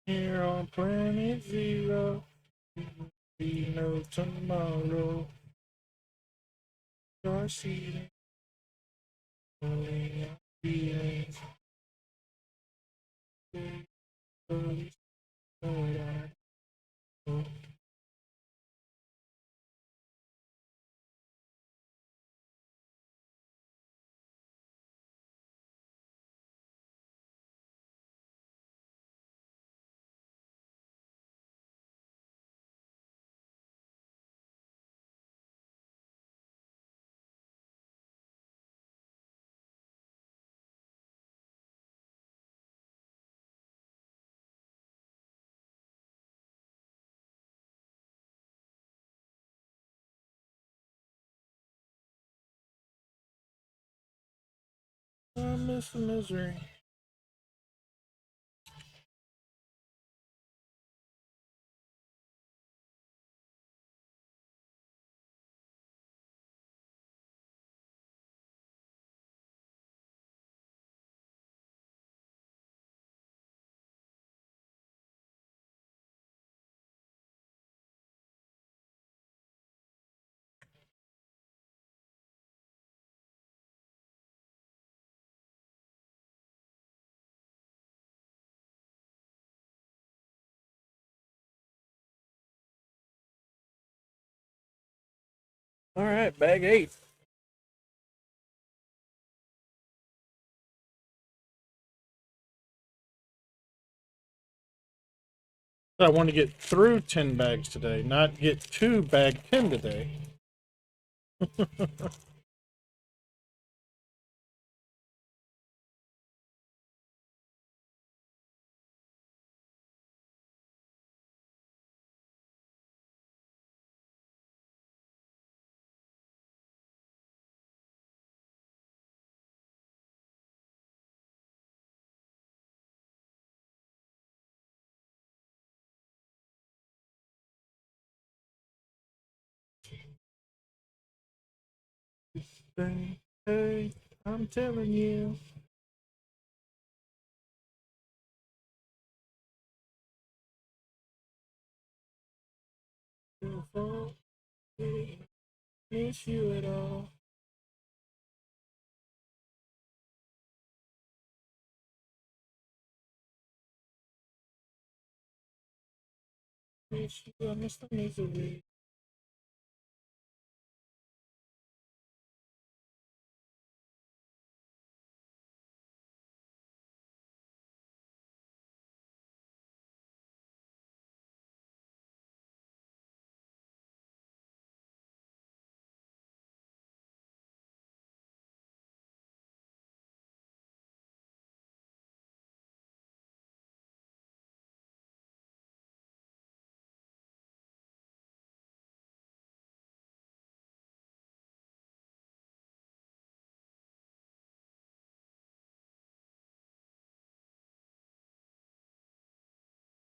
Here on planet zero, be no tomorrow. Start seeding, only our feelings. Slowly, slowly, slowly. I miss the misery. All right, bag 8. So I want to get through 10 bags today, not get to bag 10 today. thing. Hey, I'm telling you. Beautiful, miss you at all. Miss you, I miss the misery.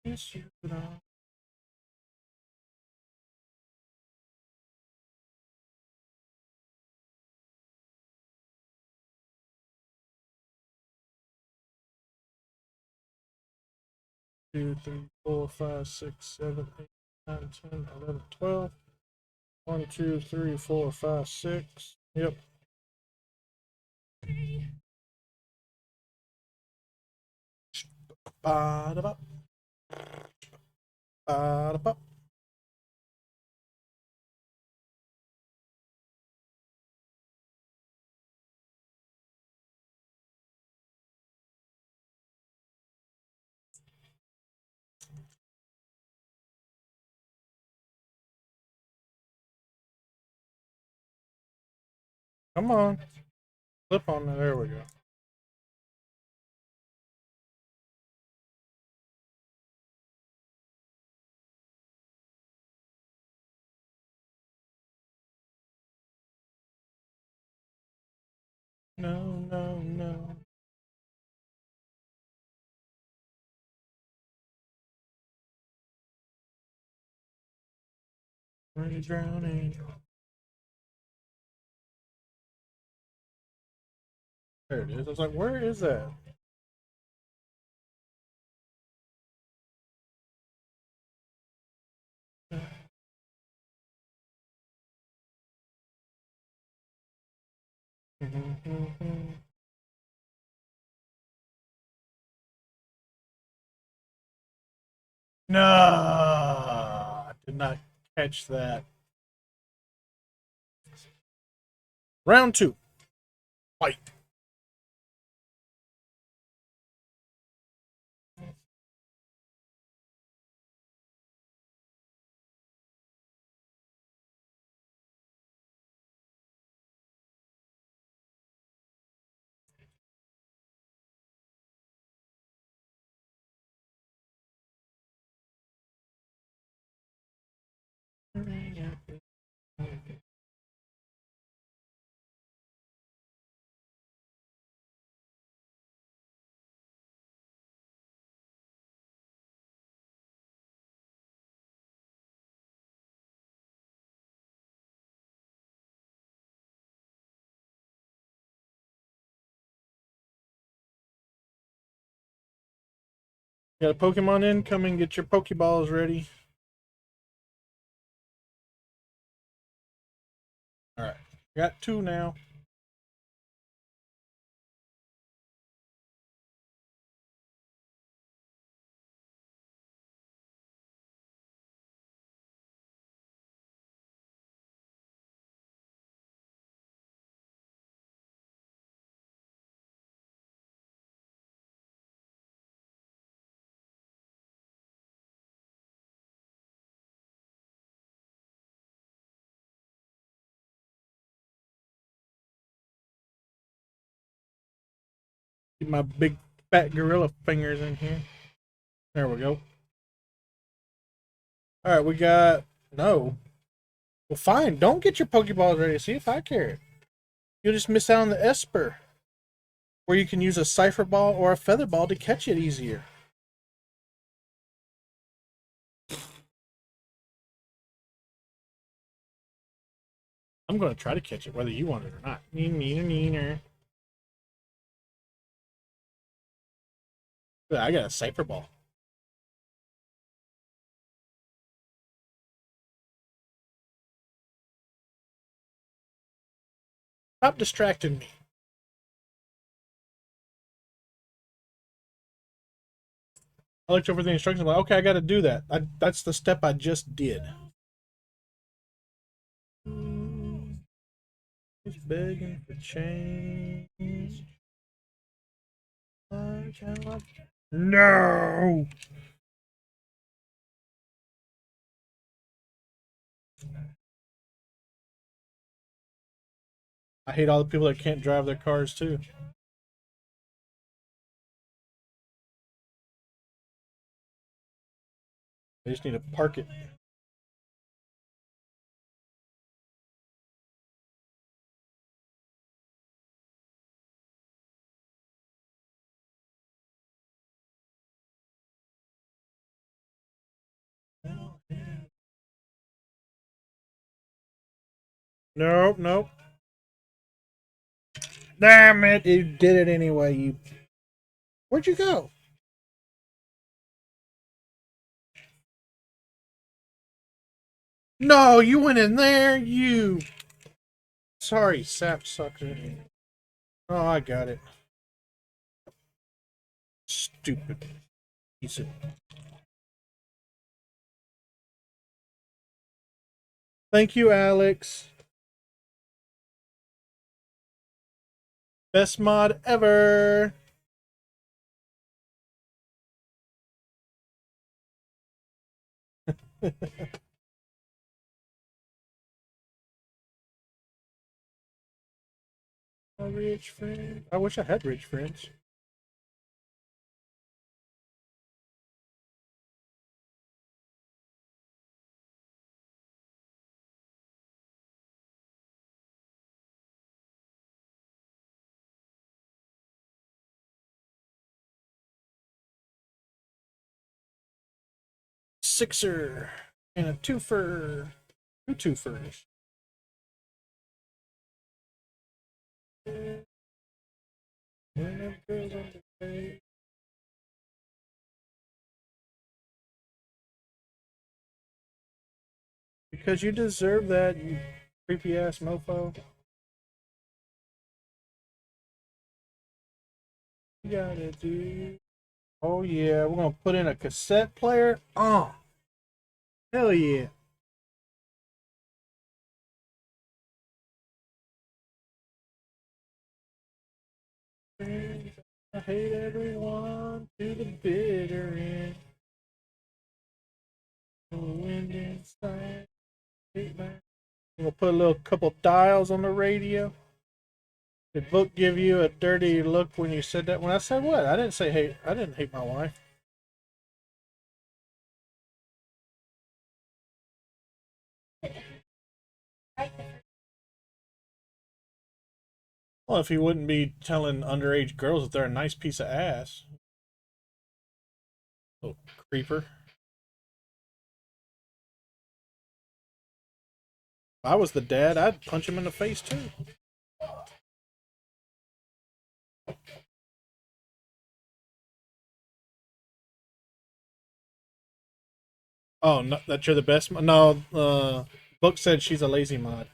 Miss you at all. 2, 3, 4, 5, 6, 7, 8, 9, 10, 11, 12. 1, 2, 3, 4, 5, 6. Yep. Ba-da-ba. Ba-da-ba. Come on. Flip on there. There we go. No, no, no. We're drowning. There it is. I was like, where is that? No, I did not catch that. Round 2. Fight. Got a Pokemon in? Come and get your Pokeballs ready. Alright. Got 2 now. Get my big fat gorilla fingers in here. There we go. Alright, we got. No. Well, fine. Don't get your Pokeballs ready. See if I care. You'll just miss out on the Esper, where you can use a Cypher Ball or a Feather Ball to catch it easier. I'm going to try to catch it, whether you want it or not. Neener, neener. I got a cipher ball. Stop distracting me. I looked over the instructions. Like, okay, I got to do that. That's the step I just did. He's begging for change. No. I hate all the people that can't drive their cars too. They just need to park it. Nope, nope. Damn it! You did it anyway. You. Where'd you go? No, you went in there. You. Sorry, sap sucker. Oh, I got it. Stupid piece of. Thank you, Alex. Best mod ever. My rich friend. I wish I had rich friends. Sixer and a twofer. Two twofers. Because you deserve that, you creepy ass mofo. You gotta do. Oh yeah, we're gonna put in a cassette player. Oh, hell yeah. I hate everyone to the bitter end. The wind inside. Hate my. We'll put a little couple dials on the radio. Did Book give you a dirty look when you said that? When I said what? I didn't say hate. I didn't hate my wife. Well, if he wouldn't be telling underage girls that they're a nice piece of ass. Little creeper. If I was the dad, I'd punch him in the face too. Oh, no, that you're the best. No, Book said she's a lazy mod.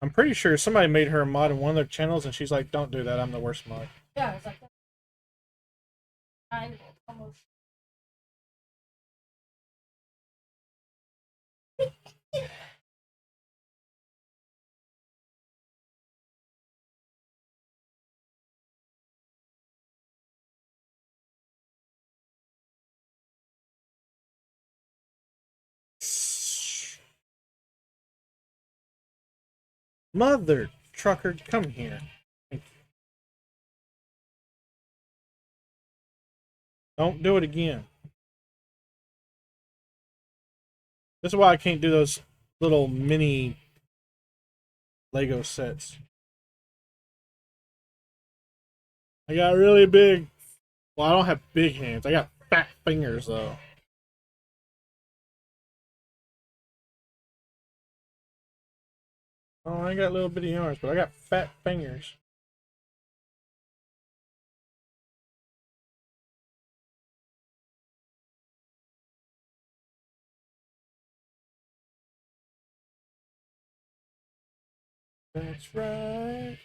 I'm pretty sure somebody made her a mod in one of their channels, and she's like, "Don't do that. I'm the worst mod." Yeah, it's like I almost. Mother trucker, come here. Don't do it again. This is why I can't do those little mini Lego sets. I got really big. Well, I don't have big hands. I got fat fingers though. Oh, I ain't got little bitty arms, but I got fat fingers. That's right.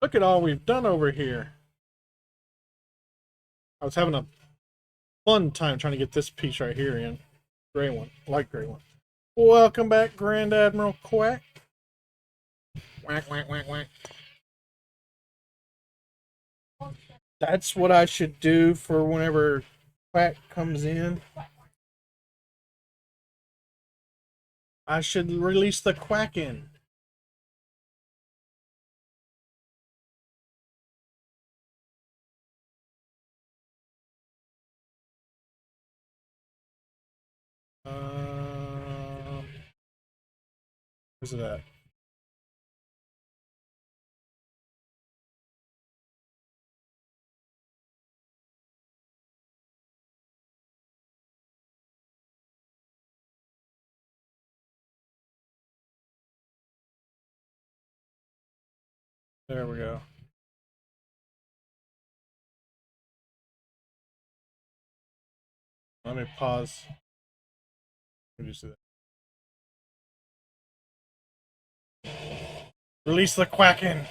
Look at all we've done over here. I was having a fun time trying to get this piece right here in. Gray one. Light gray one. Welcome back, Grand Admiral Quack. Whack, whack, whack, whack. That's what I should do for whenever Quack comes in. I should release the Quackin'. Where's it at? There we go. Let me pause. Let me just do that. Release the Quackin'.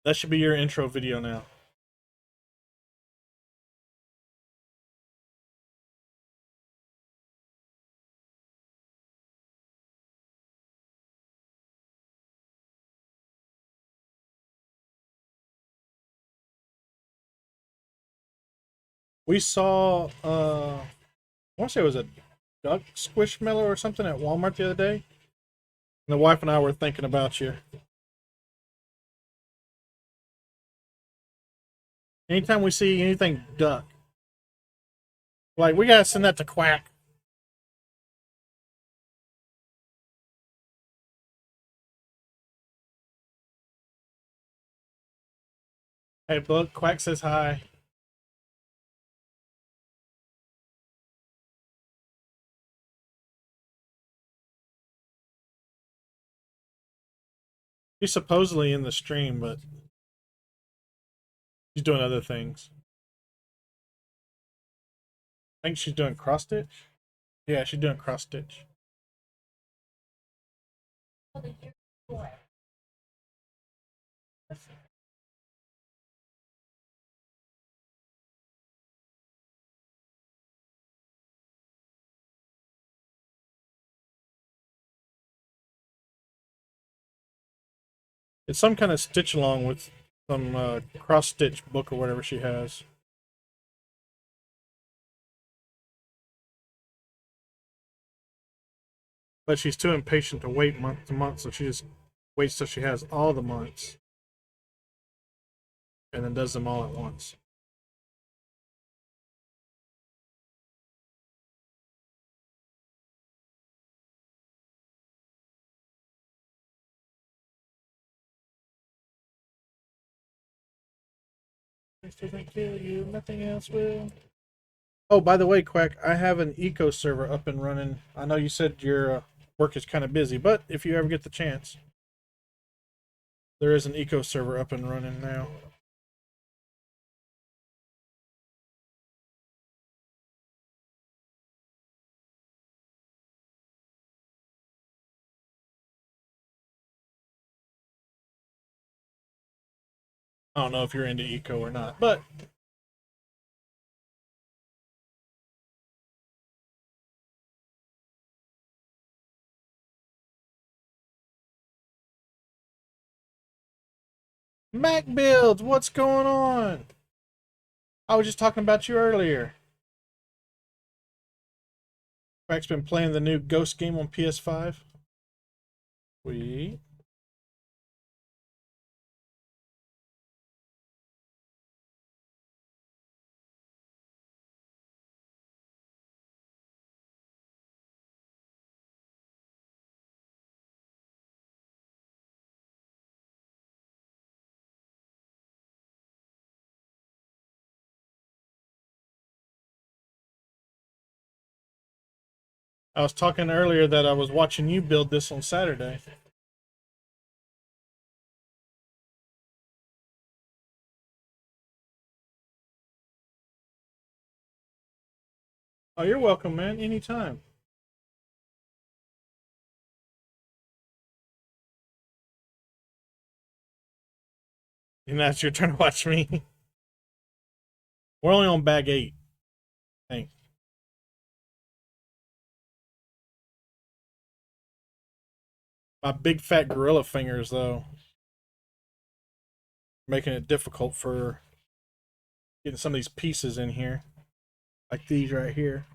That should be your intro video now. We saw, I want to say it was a duck squishmallow or something at Walmart the other day. And the wife and I were thinking about you. Anytime we see anything duck, like we gotta send that to Quack. Hey, look, Quack says hi. She's supposedly in the stream, but she's doing other things. I think she's doing cross stitch. Yeah, she's doing cross stitch. It's some kind of stitch along with some cross stitch book or whatever she has. But she's too impatient to wait month to month, so she just waits till she has all the months and then does them all at once. This doesn't kill you, nothing else will. Oh, by the way, Quack, I have an eco server up and running. I know you said your work is kind of busy, but if you ever get the chance, there is an eco server up and running now. I don't know if you're into eco or not, but Mac builds, what's going on? I was just talking about you earlier. Mac's been playing the new Ghost game on PS5. We I was talking earlier that I was watching you build this on Saturday. Oh, you're welcome, man. Anytime. And that's your turn to watch me. We're only on bag 8. Thanks. My big fat gorilla fingers, though, making it difficult for getting some of these pieces in here, like these right here.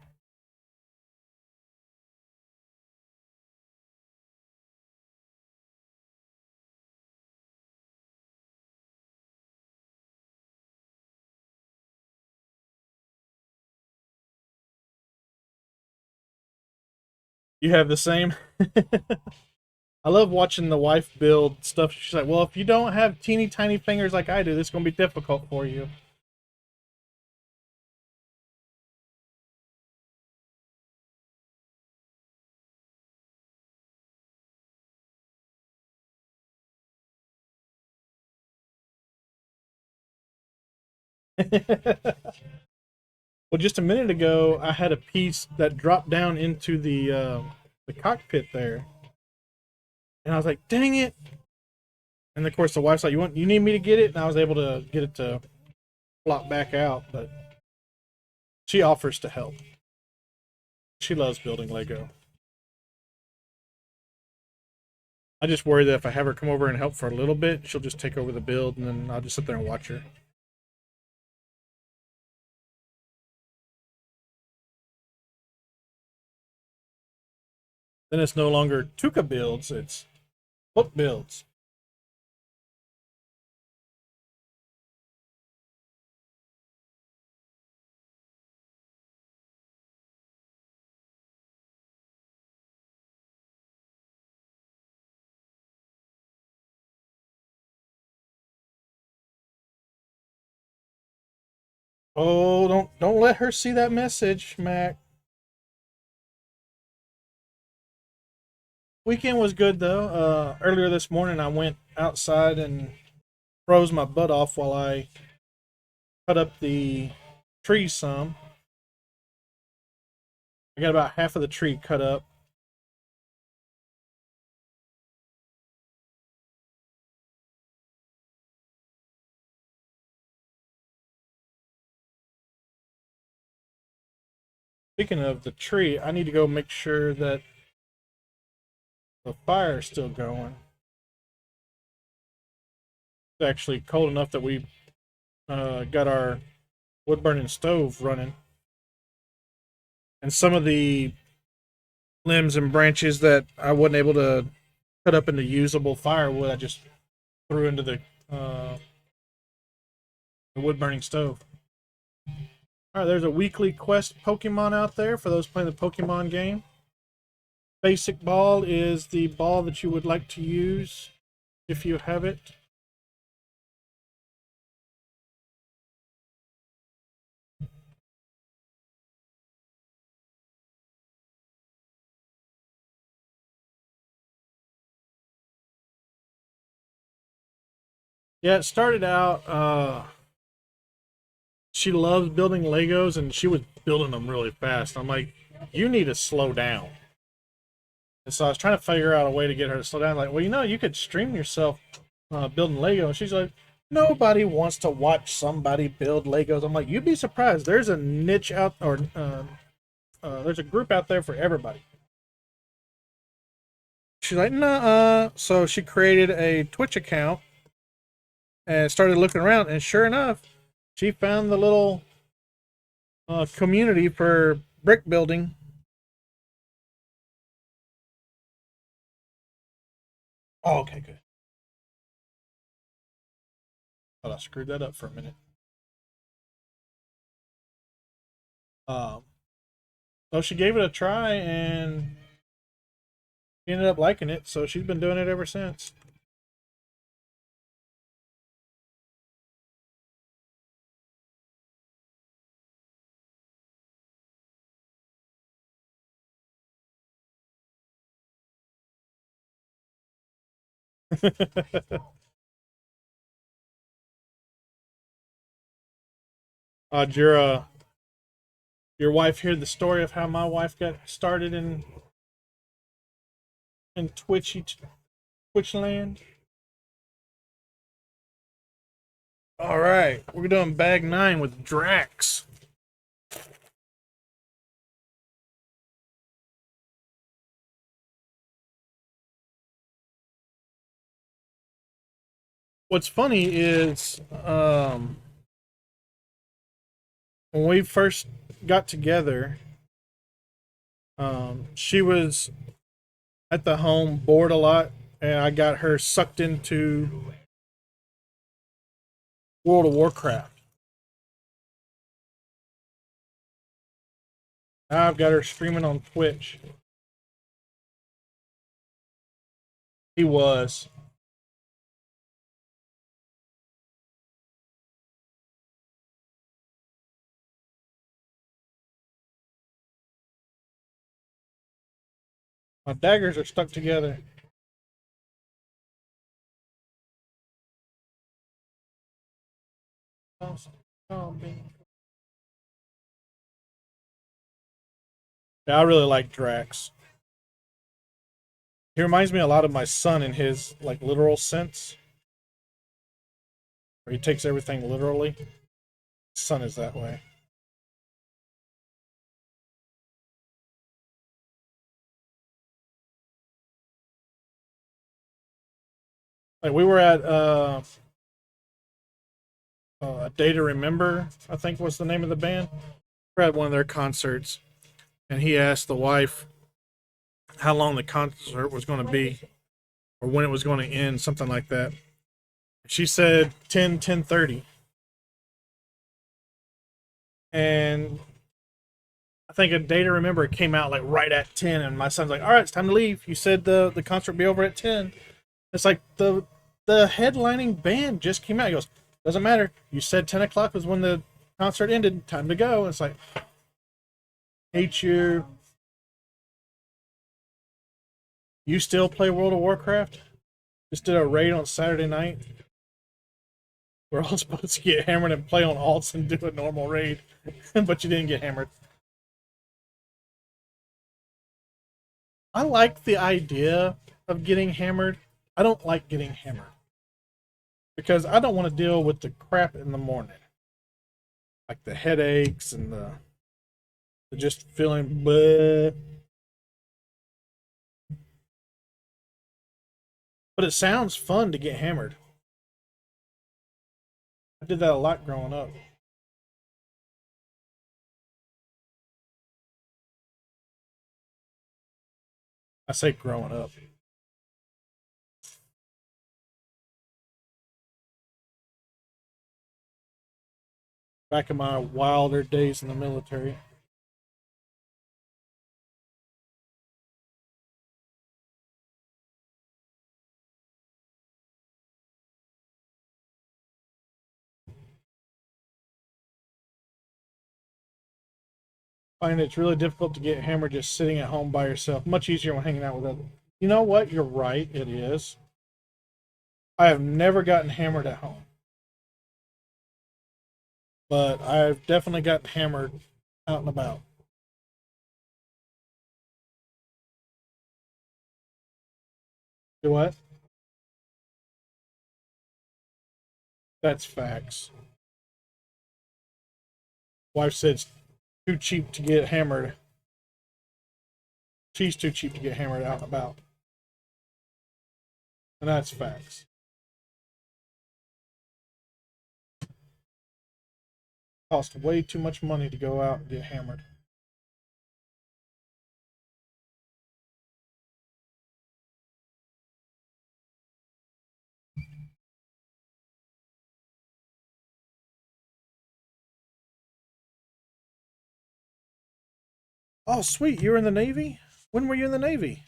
You have the same? I love watching the wife build stuff. She's like, well, if you don't have teeny tiny fingers like I do, this is going to be difficult for you. Well, just a minute ago, I had a piece that dropped down into the cockpit there, and I was like, "Dang it!" And of course, the wife's like, you need me to get it?" And I was able to get it to flop back out, but she offers to help. She loves building Lego. I just worry that if I have her come over and help for a little bit, she'll just take over the build, and then I'll just sit there and watch her. Then it's no longer Tuka builds; it's book builds. Oh, don't let her see that message, Mac. Weekend was good though. Earlier this morning, I went outside and froze my butt off while I cut up the tree some. I got about half of the tree cut up. Speaking of the tree, I need to go make sure that the fire is still going. It's actually cold enough that we got our wood burning stove running. And some of the limbs and branches that I wasn't able to cut up into usable firewood, I just threw into the wood burning stove. All right, there's a weekly quest Pokemon out there for those playing the Pokemon game. Basic ball is the ball that you would like to use if you have it. Yeah, it started out. She loves building Legos, and she was building them really fast. I'm like, you need to slow down. And so I was trying to figure out a way to get her to slow down. Like, well, you could stream yourself building Lego. And she's like, Nobody wants to watch somebody build Legos. I'm like, you'd be surprised. There's a niche out, or there's a group out there for everybody. She's like, nah. So she created a Twitch account and started looking around, and sure enough, she found the little community for brick building. Oh, okay, good. Thought I screwed that up for a minute. Um, so she gave it a try and she ended up liking it. So she's been doing it ever since. Did your wife hear the story of how my wife got started in Twitch land? All right, we're doing bag 9 with Drax. What's funny is when we first got together, she was at the home bored a lot, and I got her sucked into World of Warcraft. Now I've got her streaming on Twitch. He was. My daggers are stuck together. Yeah, I really like Drax. He reminds me a lot of my son in his like literal sense, where he takes everything literally. His son is that way. Like we were at a Day to Remember, I think was the name of the band. We're at one of their concerts, and he asked the wife how long the concert was going to be, or when it was going to end, something like that. She said 10:30, and I think A Day to Remember came out like right at 10, and my son's like, "All right, it's time to leave. You said the concert would be over at 10." It's like the headlining band just came out. He goes, "Doesn't matter. You said 10 o'clock was when the concert ended. Time to go." And it's like, hate you. You still play World of Warcraft? Just did a raid on Saturday night. We're all supposed to get hammered and play on alts and do a normal raid, but you didn't get hammered. I like the idea of getting hammered. I don't like getting hammered because I don't want to deal with the crap in the morning, like the headaches and the just feeling bleh. But it sounds fun to get hammered. I did that a lot growing up. I say growing up. Back in my wilder days in the military. I find it's really difficult to get hammered just sitting at home by yourself. Much easier when hanging out with others. You know what? You're right. It is. I have never gotten hammered at home, but I've definitely gotten hammered out and about. Do what? That's facts. Wife said it's too cheap to get hammered. She's too cheap to get hammered out and about. And that's facts. Cost way too much money to go out and get hammered. Oh, sweet. You were in the Navy? When were you in the Navy?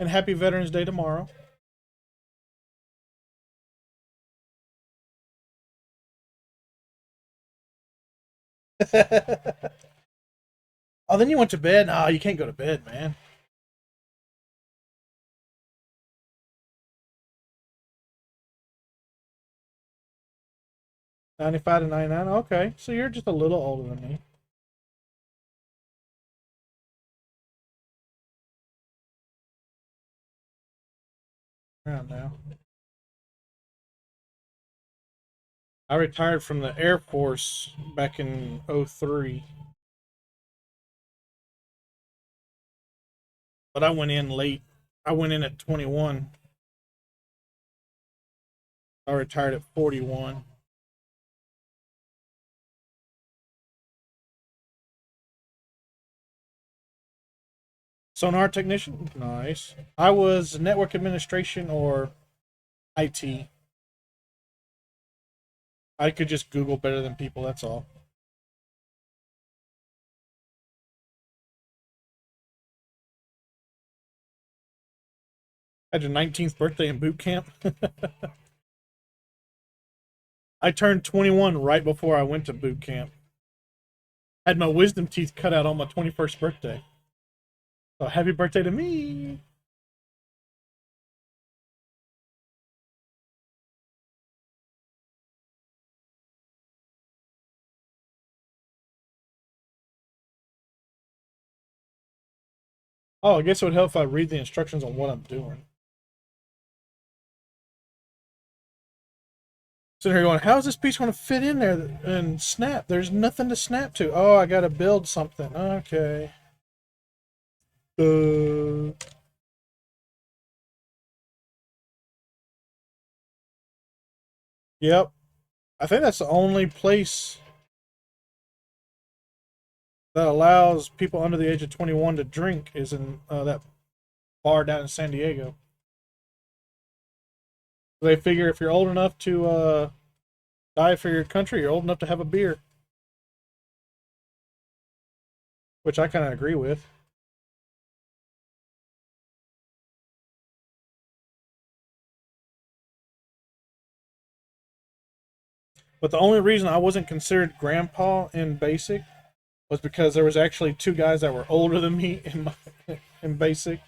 And happy Veterans Day tomorrow. Oh, then you went to bed? No, you can't go to bed, man. 95 to 99. Okay, so you're just a little older than me. Around now. I retired from the Air Force back in '03, but I went in late. I went in at 21. I retired at 41. Sonar technician? Nice. I was network administration or IT. I could just Google better than people, that's all. I had your 19th birthday in boot camp. I turned 21 right before I went to boot camp. Had my wisdom teeth cut out on my 21st birthday. So happy birthday to me. Oh, I guess it would help if I read the instructions on what I'm doing. Sitting here going, how's this piece going to fit in there and snap? There's nothing to snap to. Oh, I got to build something. Okay. Uh, yep. I think that's the only place that allows people under the age of 21 to drink is in that bar down in San Diego. They figure if you're old enough to die for your country, you're old enough to have a beer, which I kind of agree with. But the only reason I wasn't considered grandpa in basic was because there was actually two guys that were older than me in basic,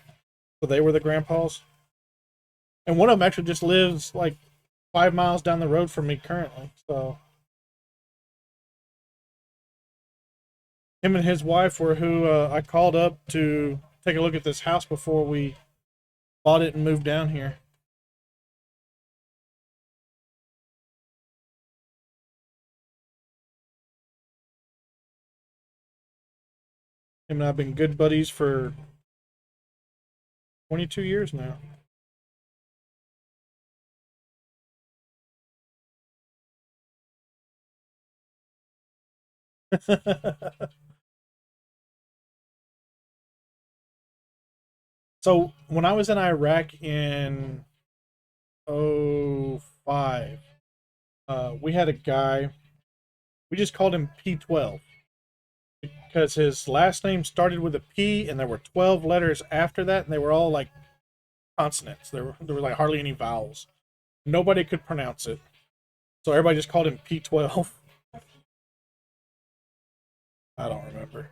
so they were the grandpas. And one of them actually just lives like 5 miles down the road from me currently. So him and his wife were who I called up to take a look at this house before we bought it and moved down here. Him and I've been good buddies for 22 years now. So when I was in Iraq in '05, we had a guy. We just called him P12 because his last name started with a P, and there were 12 letters after that, and they were all like consonants. There were like hardly any vowels. Nobody could pronounce it, so everybody just called him P12. I don't remember.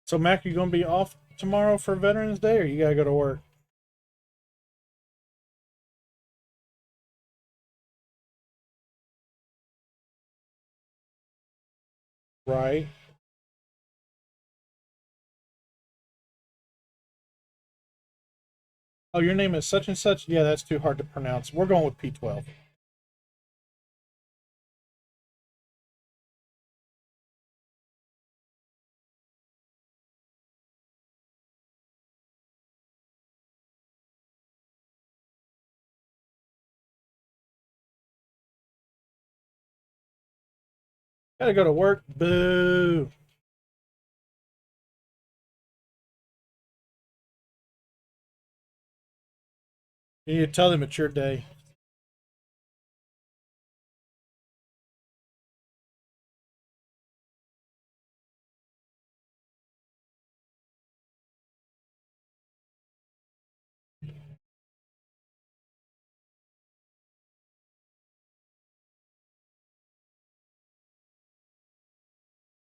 So Mac, you gonna be off tomorrow for Veterans Day, or you gotta go to work? Right. Oh, your name is such and such? Yeah, that's too hard to pronounce. We're going with P12. Gotta go to work. Boo. You need to tell them it's your day.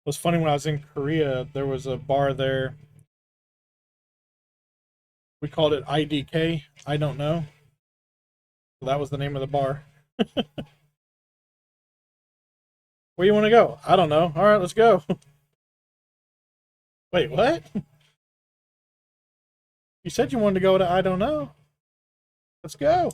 It was funny when I was in Korea, there was a bar there. We called it IDK. I don't know. So that was the name of the bar. Where you want to go? I don't know. All right, let's go. Wait, what? You said you wanted to go to I don't know. Let's go.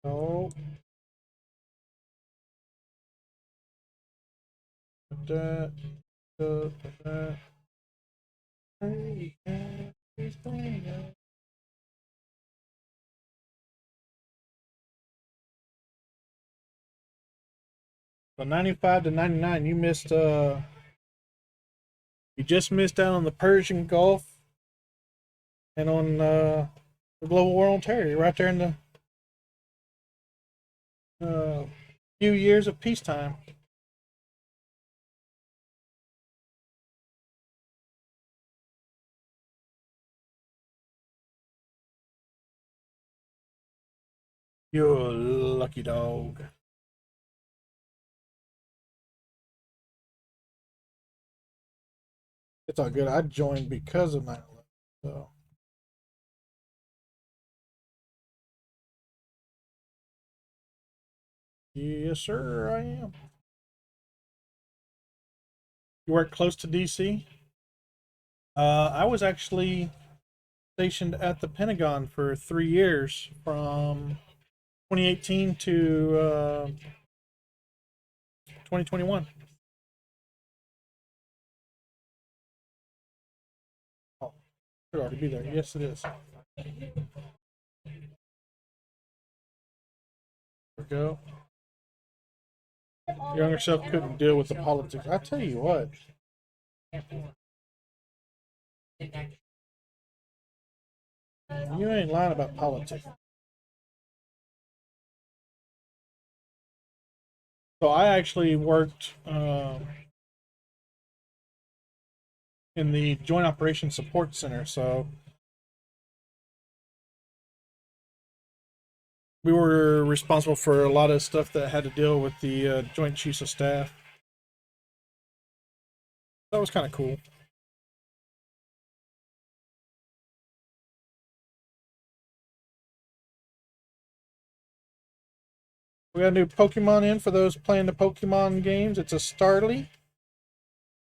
Oh, da, da, da, da. So 95 to 99, you missed you just missed out on the Persian Gulf and on the global war on terror. You're right there in the few years of peacetime. You're a lucky dog. It's all good. I joined because of 9/11. So, yes, sir, I am. You work close to DC? I was actually stationed at the Pentagon for 3 years from 2018 to 2021. Oh, should already be there. Yes, it is. There we go. Your younger self couldn't deal with the politics. I tell you what, you ain't lying about politics. So I actually worked in the Joint Operations Support Center. So we were responsible for a lot of stuff that had to deal with the Joint Chiefs of Staff. That was kind of cool. We got a new Pokemon in for those playing the Pokemon games. It's a Starly.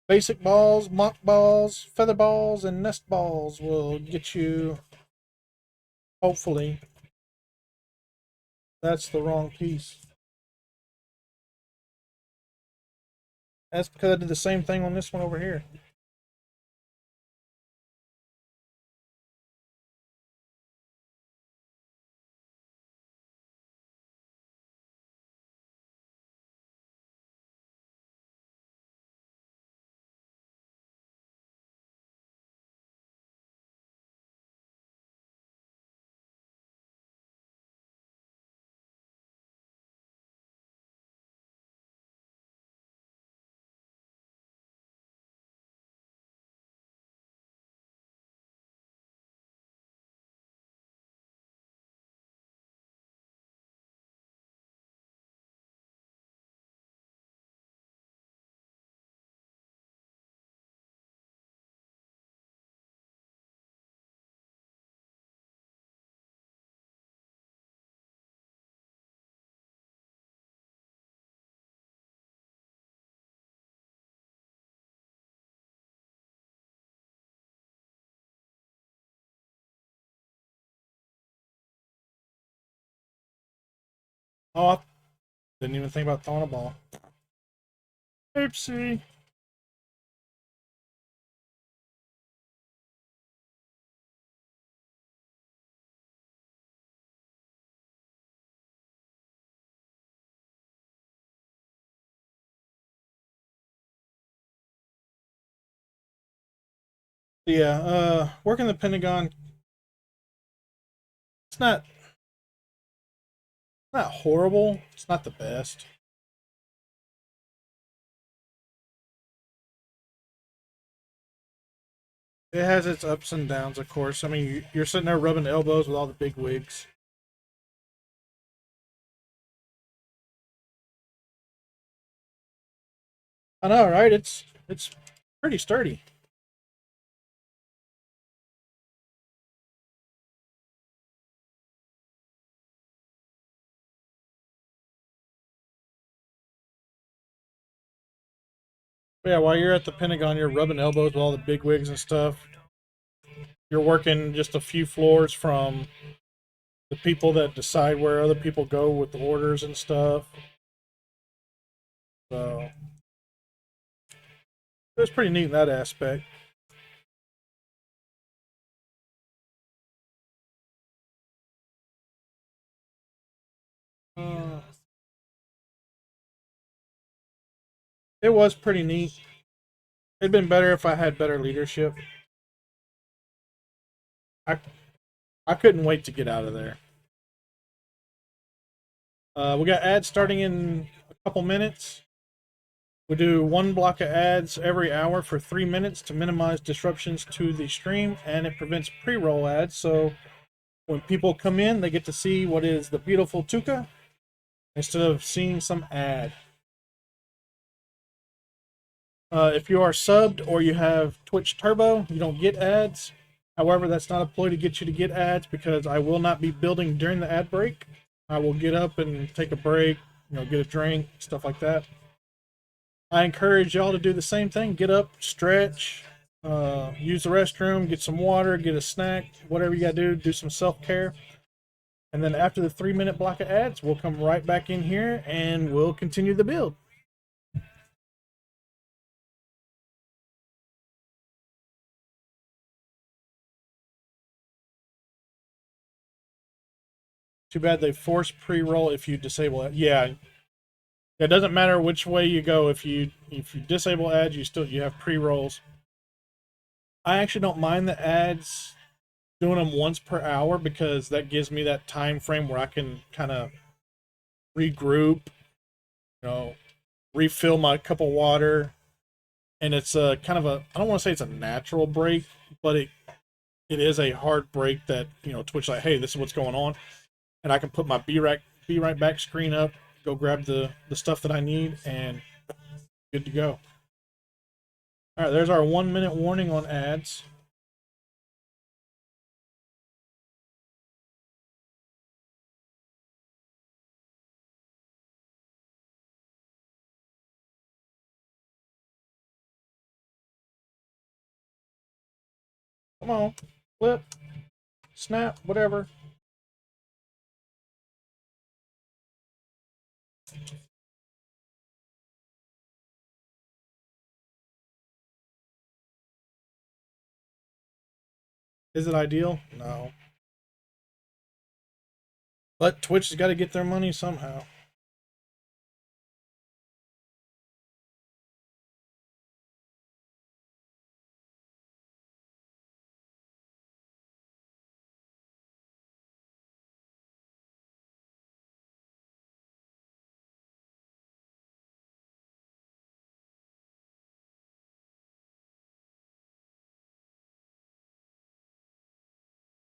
Basic balls, mock balls, feather balls, and nest balls will get you, hopefully. That's the wrong piece. That's because I did the same thing on this one over here. Oh, I didn't even think about throwing a ball. Oopsie. Yeah, working the Pentagon, it's not horrible. It's not the best. It has its ups and downs, of course. I mean, you're sitting there rubbing elbows with all the big wigs. I know, right? It's pretty sturdy. But yeah, while you're at the Pentagon, you're rubbing elbows with all the big wigs and stuff. You're working just a few floors from the people that decide where other people go with the orders and stuff. So it was pretty neat in that aspect. Uh, it was pretty neat. It'd been better if I had better leadership. I I couldn't wait to get out of there. We got ads starting in a couple minutes. We do one block of ads every hour for 3 minutes to minimize disruptions to the stream, and it prevents pre-roll ads. So when people come in, they get to see what is the beautiful Tuca instead of seeing some ad. If you are subbed or you have Twitch Turbo, you don't get ads. However, that's not a ploy to get you to get ads because I will not be building during the ad break. I will get up and take a break, get a drink, stuff like that. I encourage y'all to do the same thing. Get up, stretch, use the restroom, get some water, get a snack, whatever you got to do some self care. And then after the 3 minute block of ads, we'll come right back in here and we'll continue the build. Too bad they force pre roll if you disable it. Yeah, it doesn't matter which way you go. If you disable ads, you have pre rolls. I actually don't mind the ads doing them once per hour because that gives me that time frame where I can kind of regroup, you know, refill my cup of water, and it's a kind of a I don't want to say it's a natural break, but it is a hard break that Twitch like, hey, this is what's going on, and I can put my be right back screen up, go grab the stuff that I need, and good to go. All right, there's our 1 minute warning on ads. Come on, flip, snap, whatever. Is it ideal? No, but Twitch has got to get their money somehow.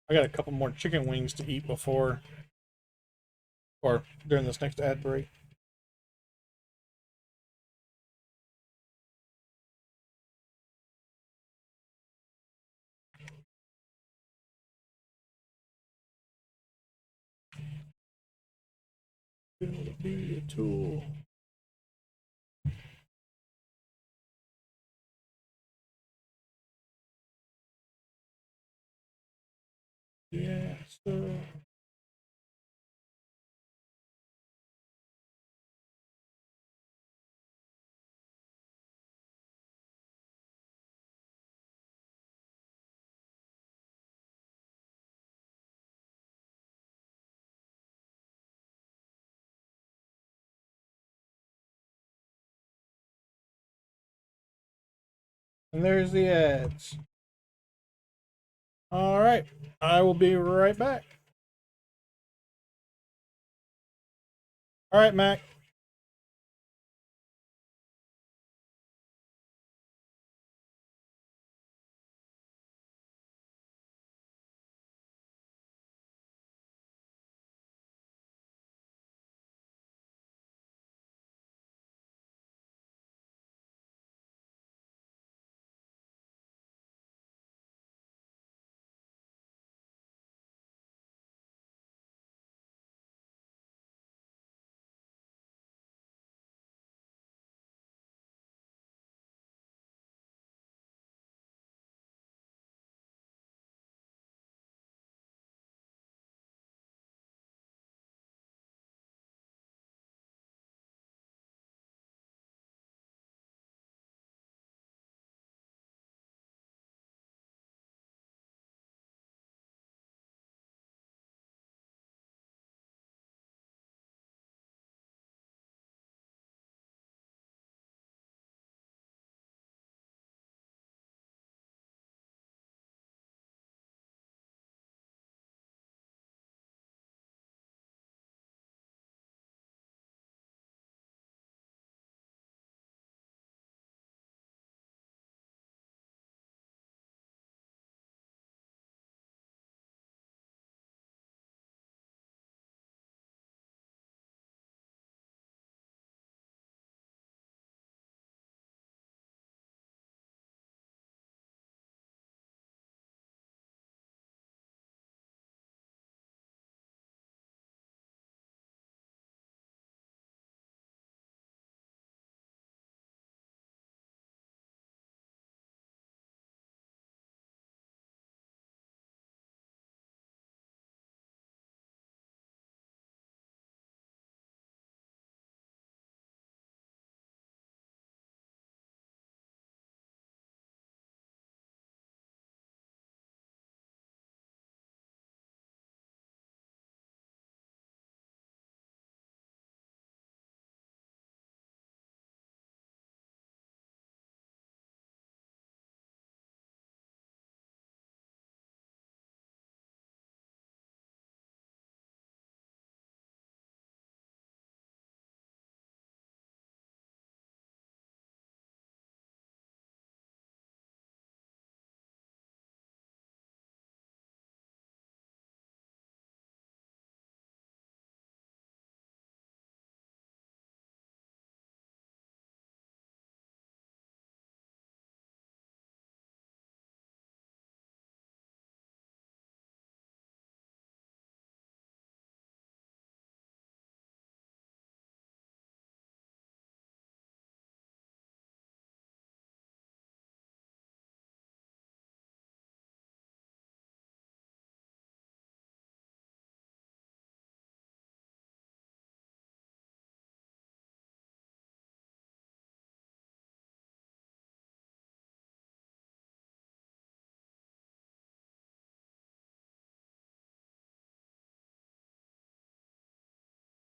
I got a couple more chicken wings to eat before or during this next ad break. Be a tool. Yeah, so And there's the ads. All right. I will be right back. All right, Mac.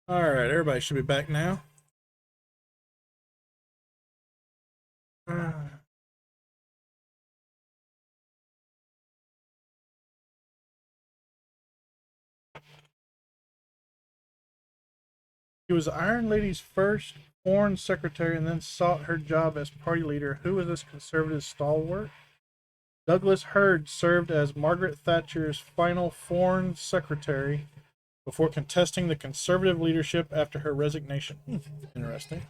All right. Everybody should be back now. He was Iron Lady's first foreign secretary and then sought her job as party leader. Who was this conservative stalwart? Douglas Hurd served as Margaret Thatcher's final foreign secretary before contesting the conservative leadership after her resignation. Interesting.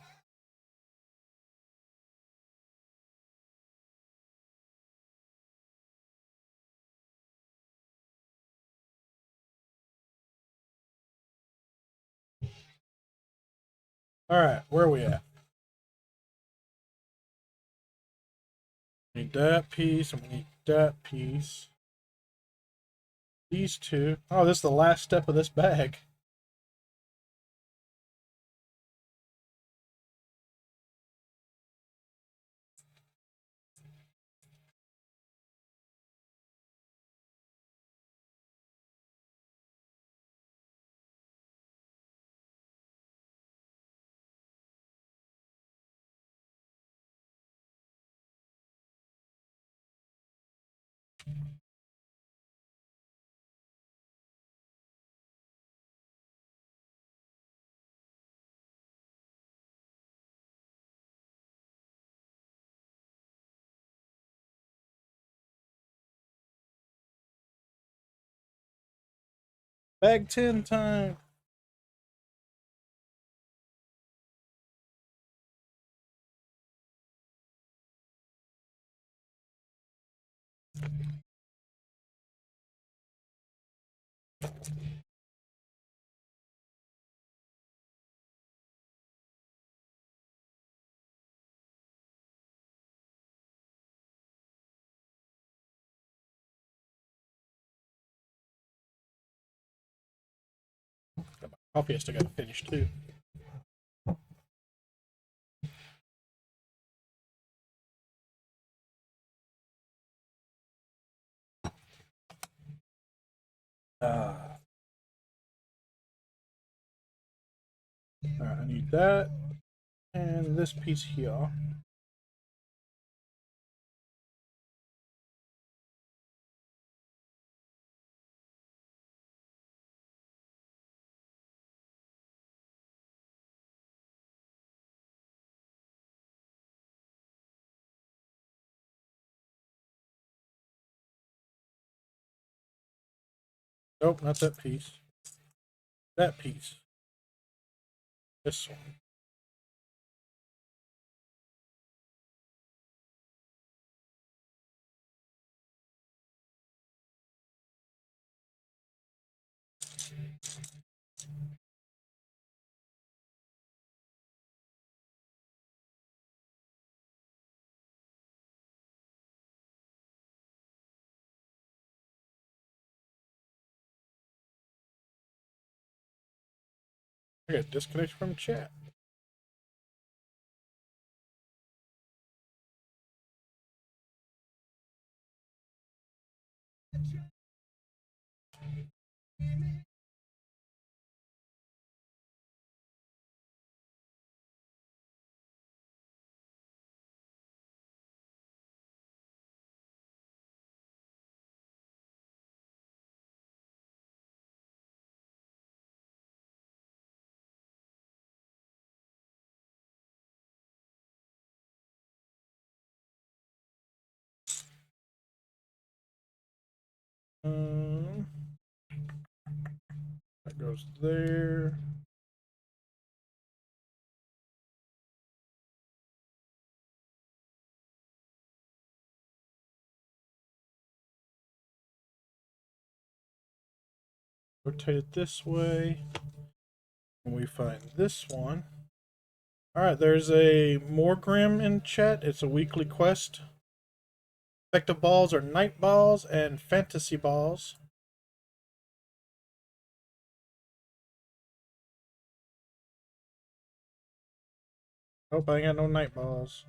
All right, where are we at? We need that piece, and we need that piece. These two. Oh, this is the last step of this bag. Bag 10 time. Coffee I still got to finish too. All right, I need that and this piece here. Nope, not that piece. That piece. This one. I got disconnected from chat. Um, that goes there. Rotate it this way. And we find this one. Alright, there's a Morgrim in chat. It's a weekly quest. Effective balls are night balls and fantasy balls. Hope I ain't got no night balls.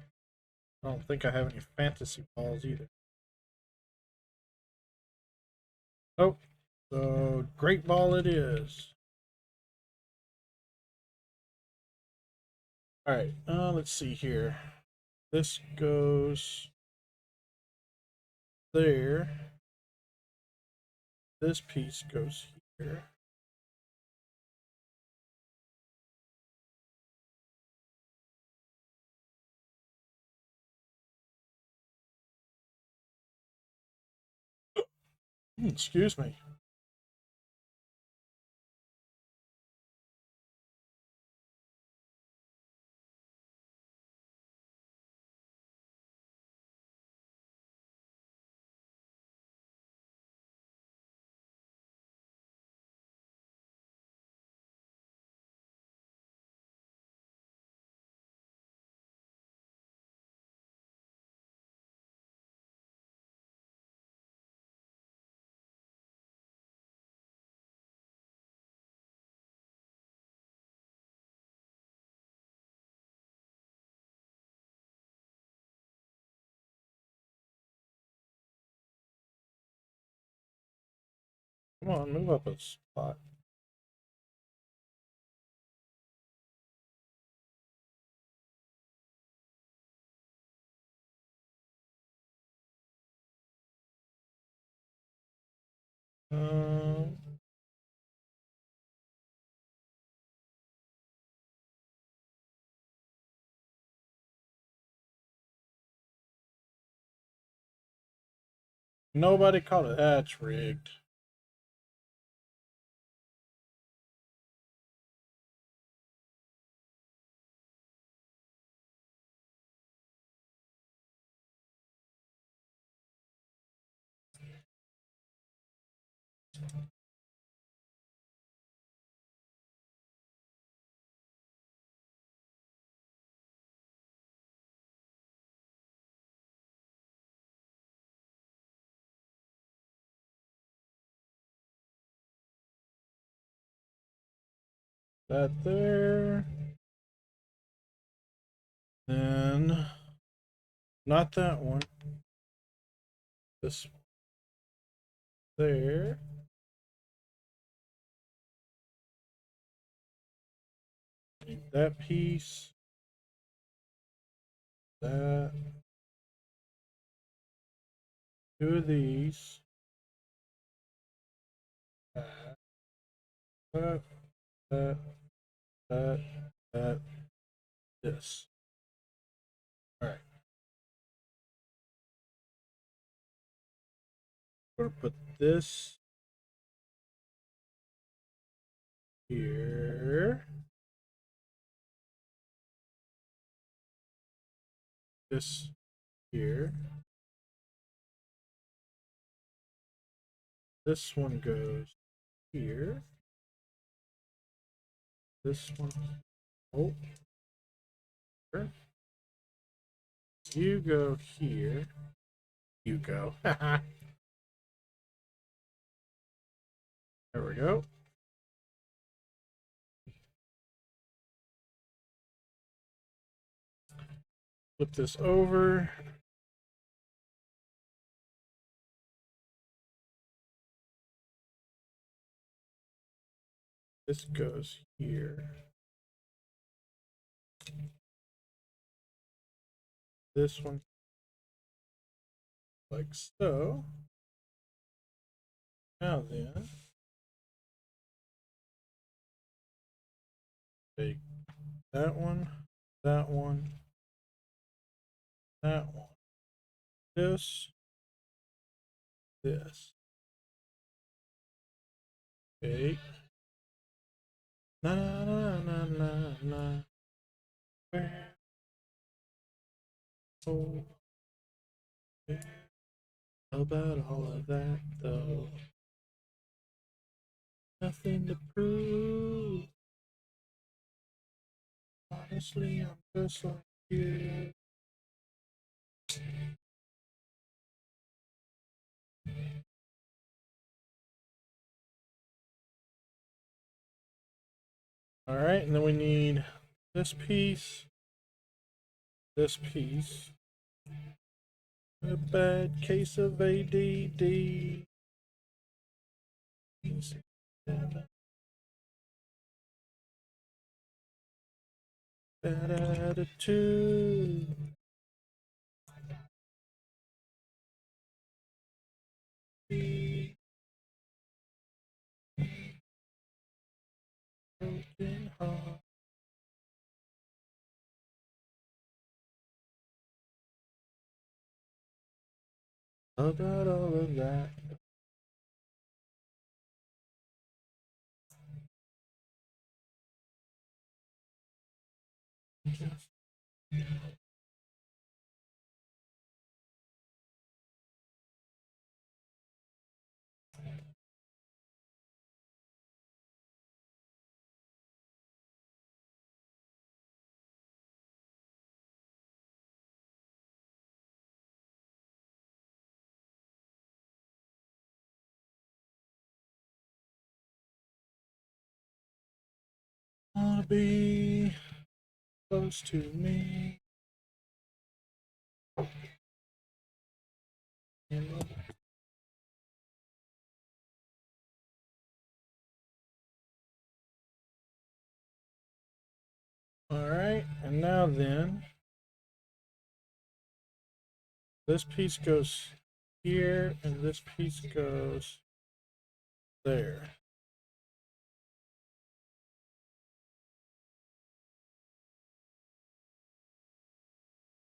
I don't think I have any fantasy balls either. Nope. So, great ball it is. Alright, let's see here. This goes there. This piece goes here. Excuse me. Come on, move up a spot. Nobody called it. That's rigged. That there. Then, not that one. This one. There. That piece. That. Two of these. That. That. That. That. That. This. All right. We're gonna put this here. This here. This one goes here. This one. Oh. Here. You go here. You go. There we go. Flip this over. This goes here. This one, like so. Now then, take that one, that one, that one. This. Okay. Na na na na na. Where? Oh. About all of that though. Nothing to prove. Honestly, I'm just like you. All right, and then we need this piece, this piece. A bad case of ADD. Bad attitude. Broken heart. About all of that. Wanna be close to me. All right, and now then, this piece goes here, and this piece goes there.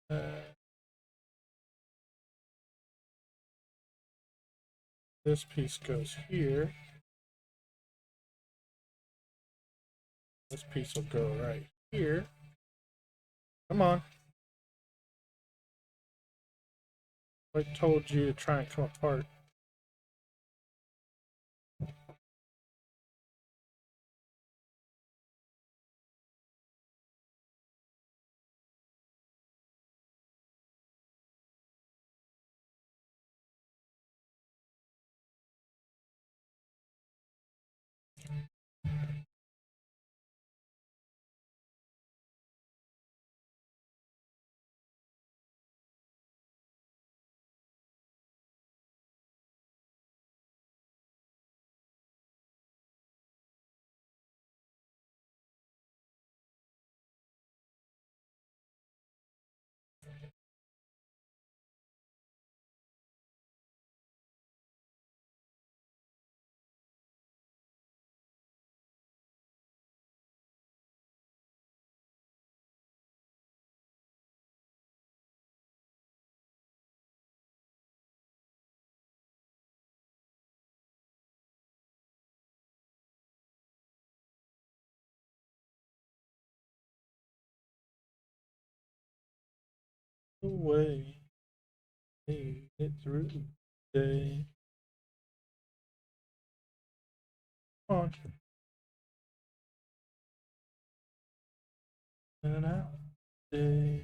Uh, This piece goes here. This piece will go right here. Come on. I told you to try and come apart. Away. Made it through the day. Come on. And out day.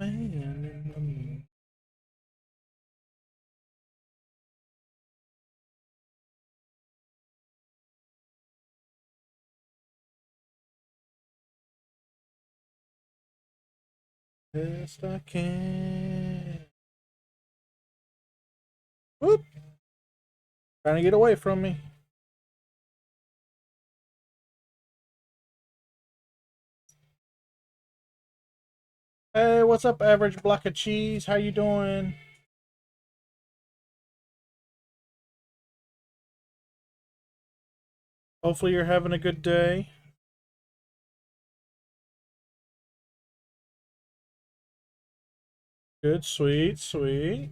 Man in the moon. Best I can. Whoop! Trying to get away from me. Hey, what's up, average block of cheese? How you doing? Hopefully you're having a good day. Good, sweet, sweet.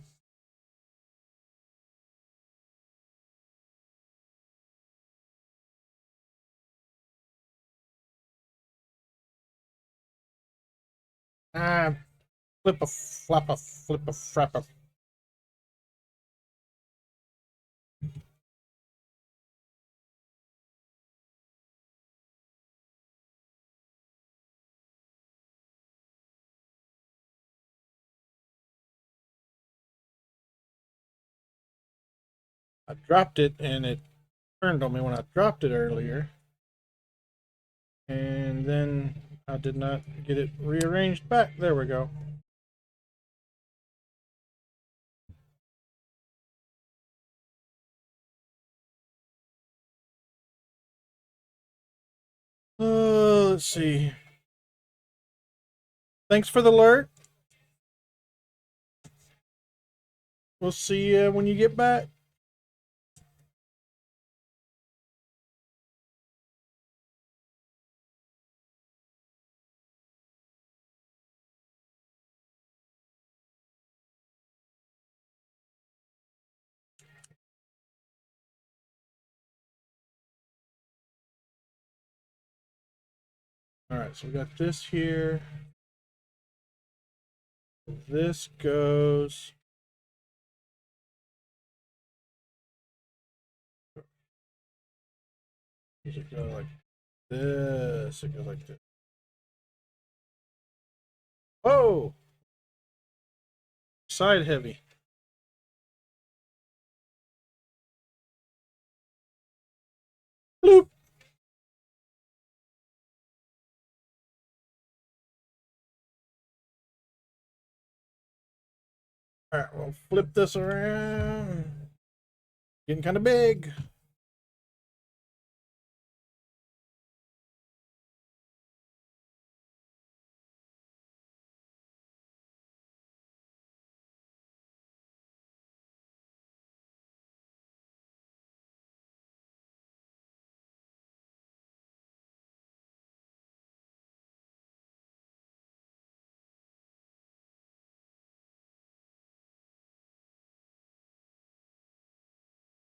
Ah, flip a flap a flip a frap a. I dropped it and it turned on me when I dropped it earlier. And then I did not get it rearranged back. There we go. Let's see. Thanks for the alert. We'll see you when you get back. All right, so we got this here. This goes. Does it go like this? It goes like this. Whoa! Side heavy. Bloop. All right, we'll flip this around. Getting kind of big.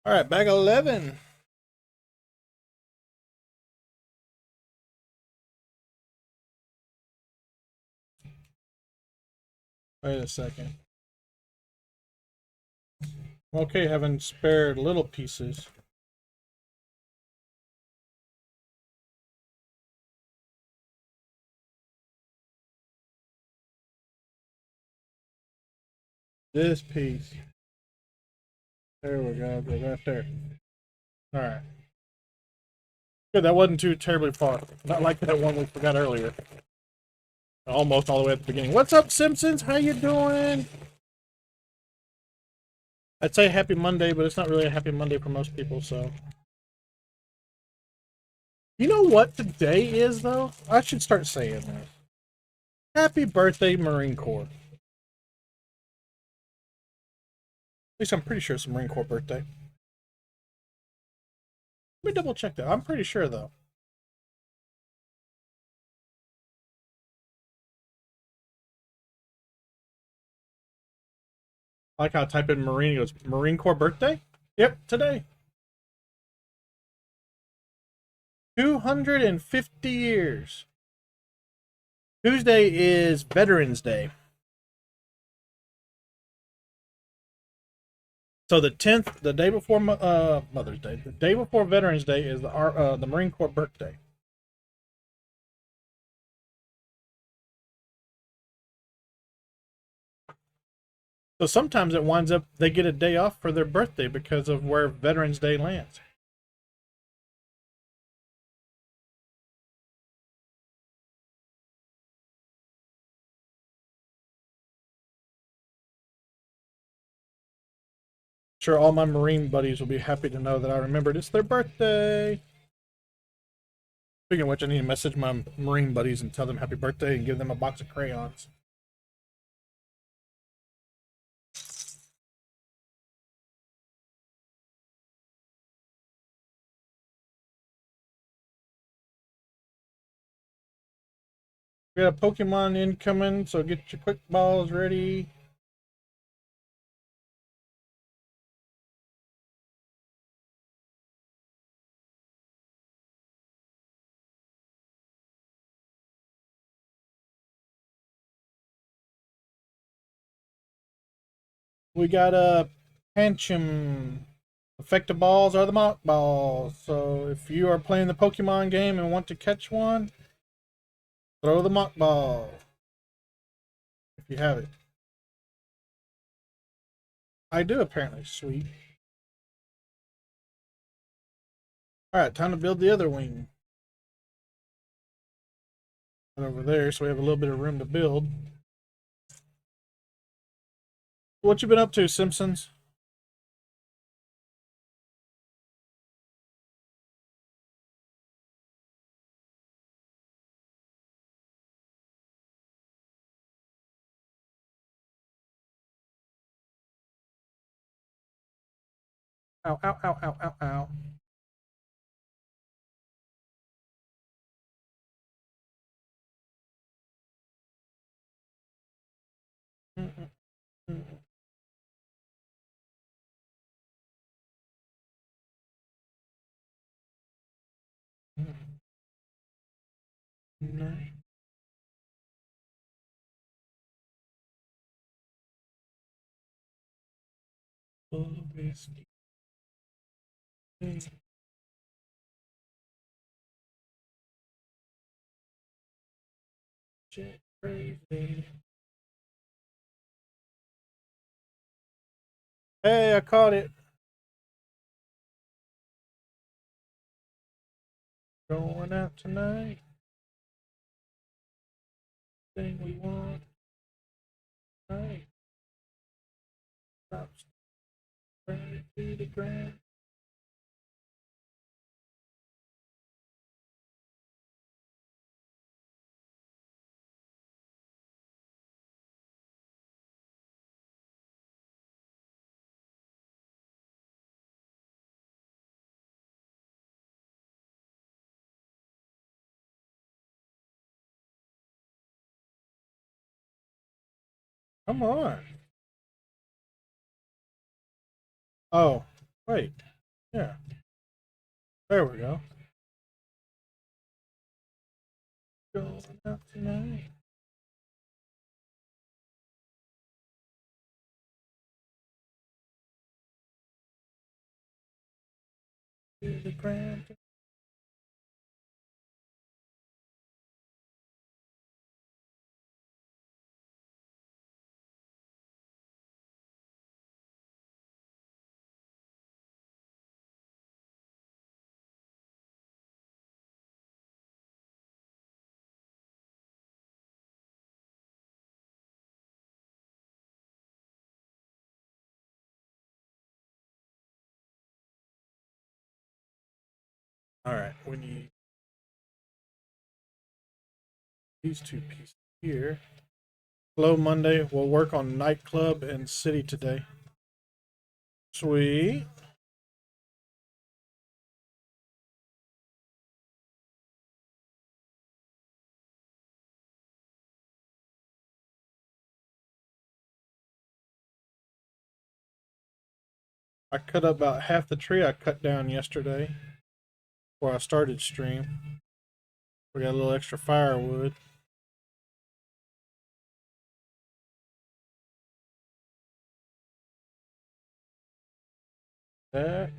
All right, bag 11. Wait a second. Okay, having spared little pieces. This piece. There we go. Right there. All right. Good. That wasn't too terribly far. Not like that one we forgot earlier. Almost all the way at the beginning. What's up, Simpsons? How you doing? I'd say happy Monday, but it's not really a happy Monday for most people, so. You know what today is, though? I should start saying this. Happy birthday, Marine Corps. At least I'm pretty sure it's a Marine Corps birthday. Let me double check that. I'm pretty sure, though. I like how I type in Marine, it goes, Marine Corps birthday? Yep, today. 250 years. Tuesday is Veterans Day. So the 10th, the day before Mother's Day, the day before Veterans Day is the Marine Corps birthday. So sometimes it winds up they get a day off for their birthday because of where Veterans Day lands. Sure, all my Marine buddies will be happy to know that I remembered it's their birthday. Speaking of which, I need to message my Marine buddies and tell them happy birthday and give them a box of crayons. We got a Pokemon incoming, so get your quick balls ready. We got a Pancham. Effective balls are the mock balls. So if you are playing the Pokemon game and want to catch one, throw the mock ball. If you have it. I do apparently. Sweet. Alright, time to build the other wing. Right over there, so we have a little bit of room to build. What you been up to, Simpsons? Ow, ow, ow, ow, ow, ow. Hey, I caught it. Going out tonight. Thing we want. Right. Stop. Burn it to the ground. Come on. Oh, wait. Yeah, there we go. Going out tonight to the grand. All right, we need these two pieces here. Hello, Monday. We'll work on nightclub and city today. Sweet. I cut up about half the tree I cut down yesterday before I started stream. We got a little extra firewood. That.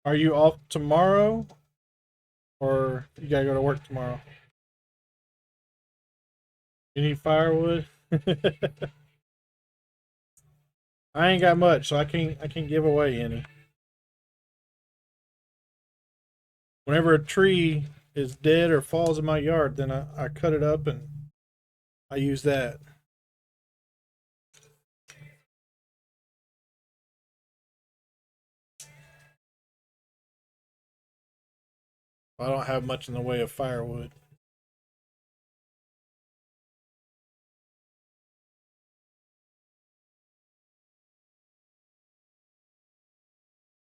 Are you off tomorrow, or you gotta go to work tomorrow? You need firewood. I ain't got much, so I can't give away any. Whenever a tree is dead or falls in my yard, then I cut it up and I use that. I don't have much in the way of firewood.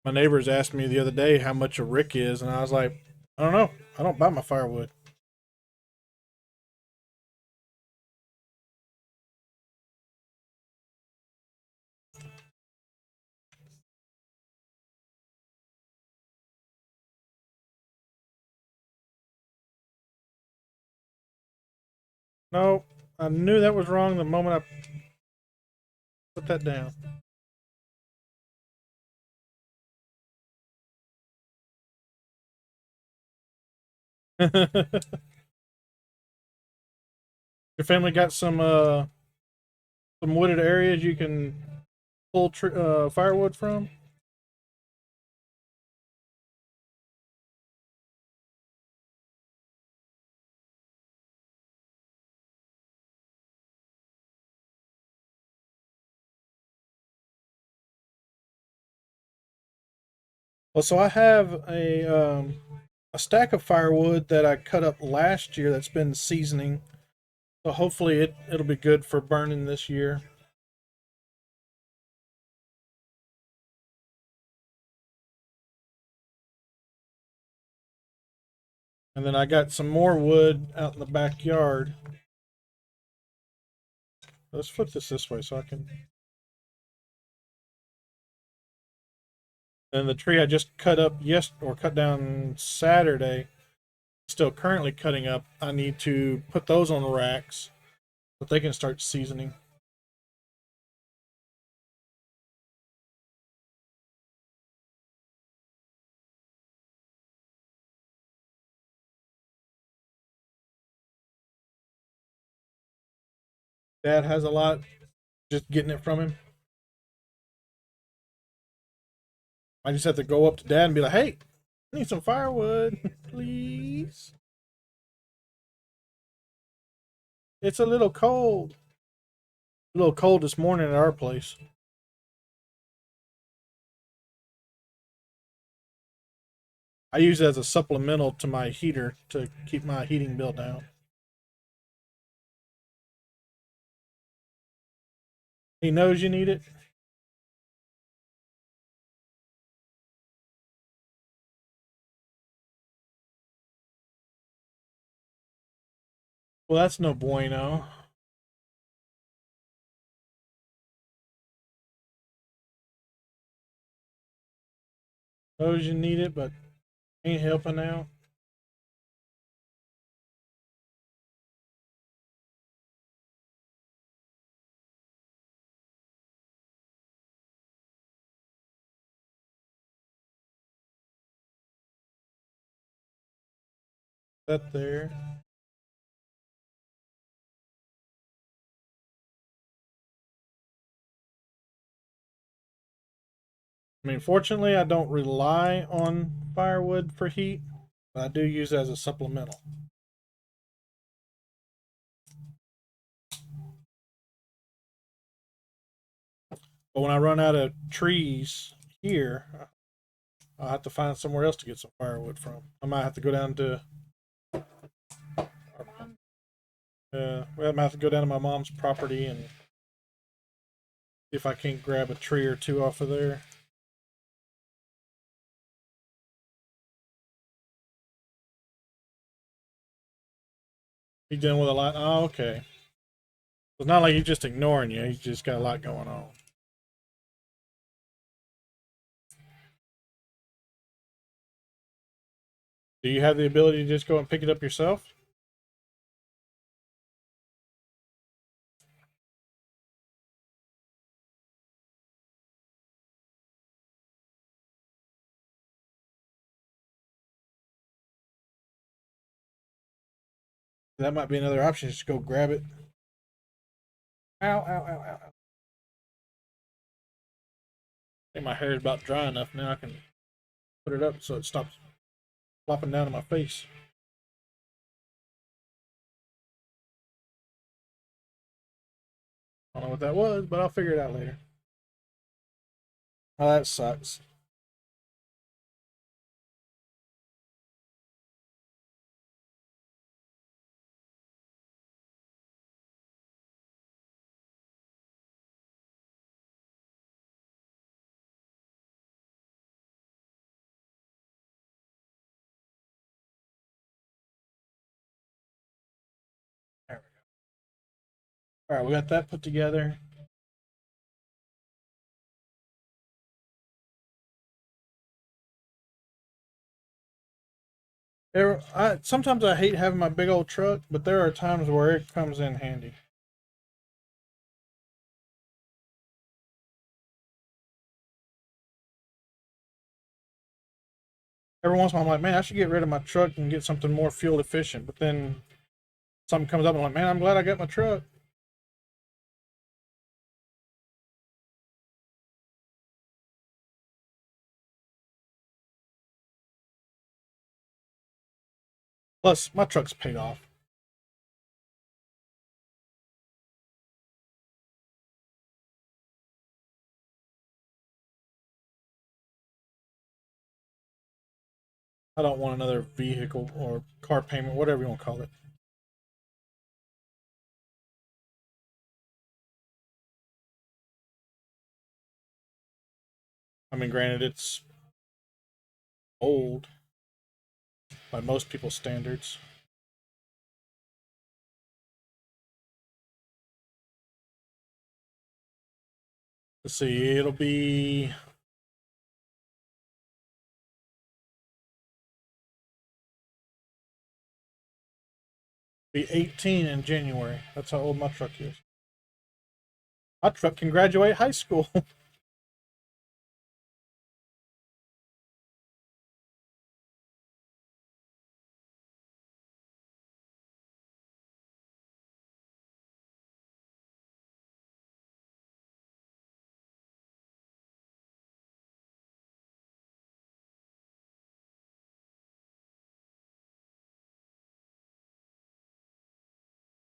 My neighbors asked me the other day how much a rick is, and I was like, I don't know. I don't buy my firewood. No, I knew that was wrong the moment I put that down. Your family got some wooded areas you can pull firewood from. Well, so I have a stack of firewood that I cut up last year that's been seasoning. So hopefully it'll be good for burning this year. And then I got some more wood out in the backyard. Let's flip this way so I can. And the tree I just cut up or cut down Saturday, still currently cutting up. I need to put those on racks so they can start seasoning. Dad has a lot, just getting it from him. I just have to go up to Dad and be like, "Hey, I need some firewood, please. It's a little cold. A little cold this morning at our place. I use it as a supplemental to my heater to keep my heating bill down. He knows you need it. Well, that's no bueno. Knows you need it, but ain't helping out. That there. I mean, fortunately, I don't rely on firewood for heat, but I do use it as a supplemental. But when I run out of trees here, I'll have to find somewhere else to get some firewood from. I might have to go down to, I might have to go down to my mom's property and see if I can't grab a tree or two off of there. He's dealing with a lot. Oh, okay. It's not like he's just ignoring you. He's just got a lot going on. Do you have the ability to just go and pick it up yourself? That might be another option. Just go grab it. Ow, ow, ow, ow, ow. I think my hair is about dry enough now. I can put it up so it stops flopping down in my face. I don't know what that was, but I'll figure it out later. Oh, that sucks. There we go. All right, we got that put together. Sometimes I hate having my big old truck, but there are times where it comes in handy. Every once in a while, I'm like, man, I should get rid of my truck and get something more fuel efficient. But then something comes up, and I'm like, man, I'm glad I got my truck. Plus, my truck's paid off. I don't want another vehicle or car payment, whatever you want to call it. I mean, granted, it's old by most people's standards. Let's see, it'll be 18 in January. That's how old my truck is. My truck can graduate high school.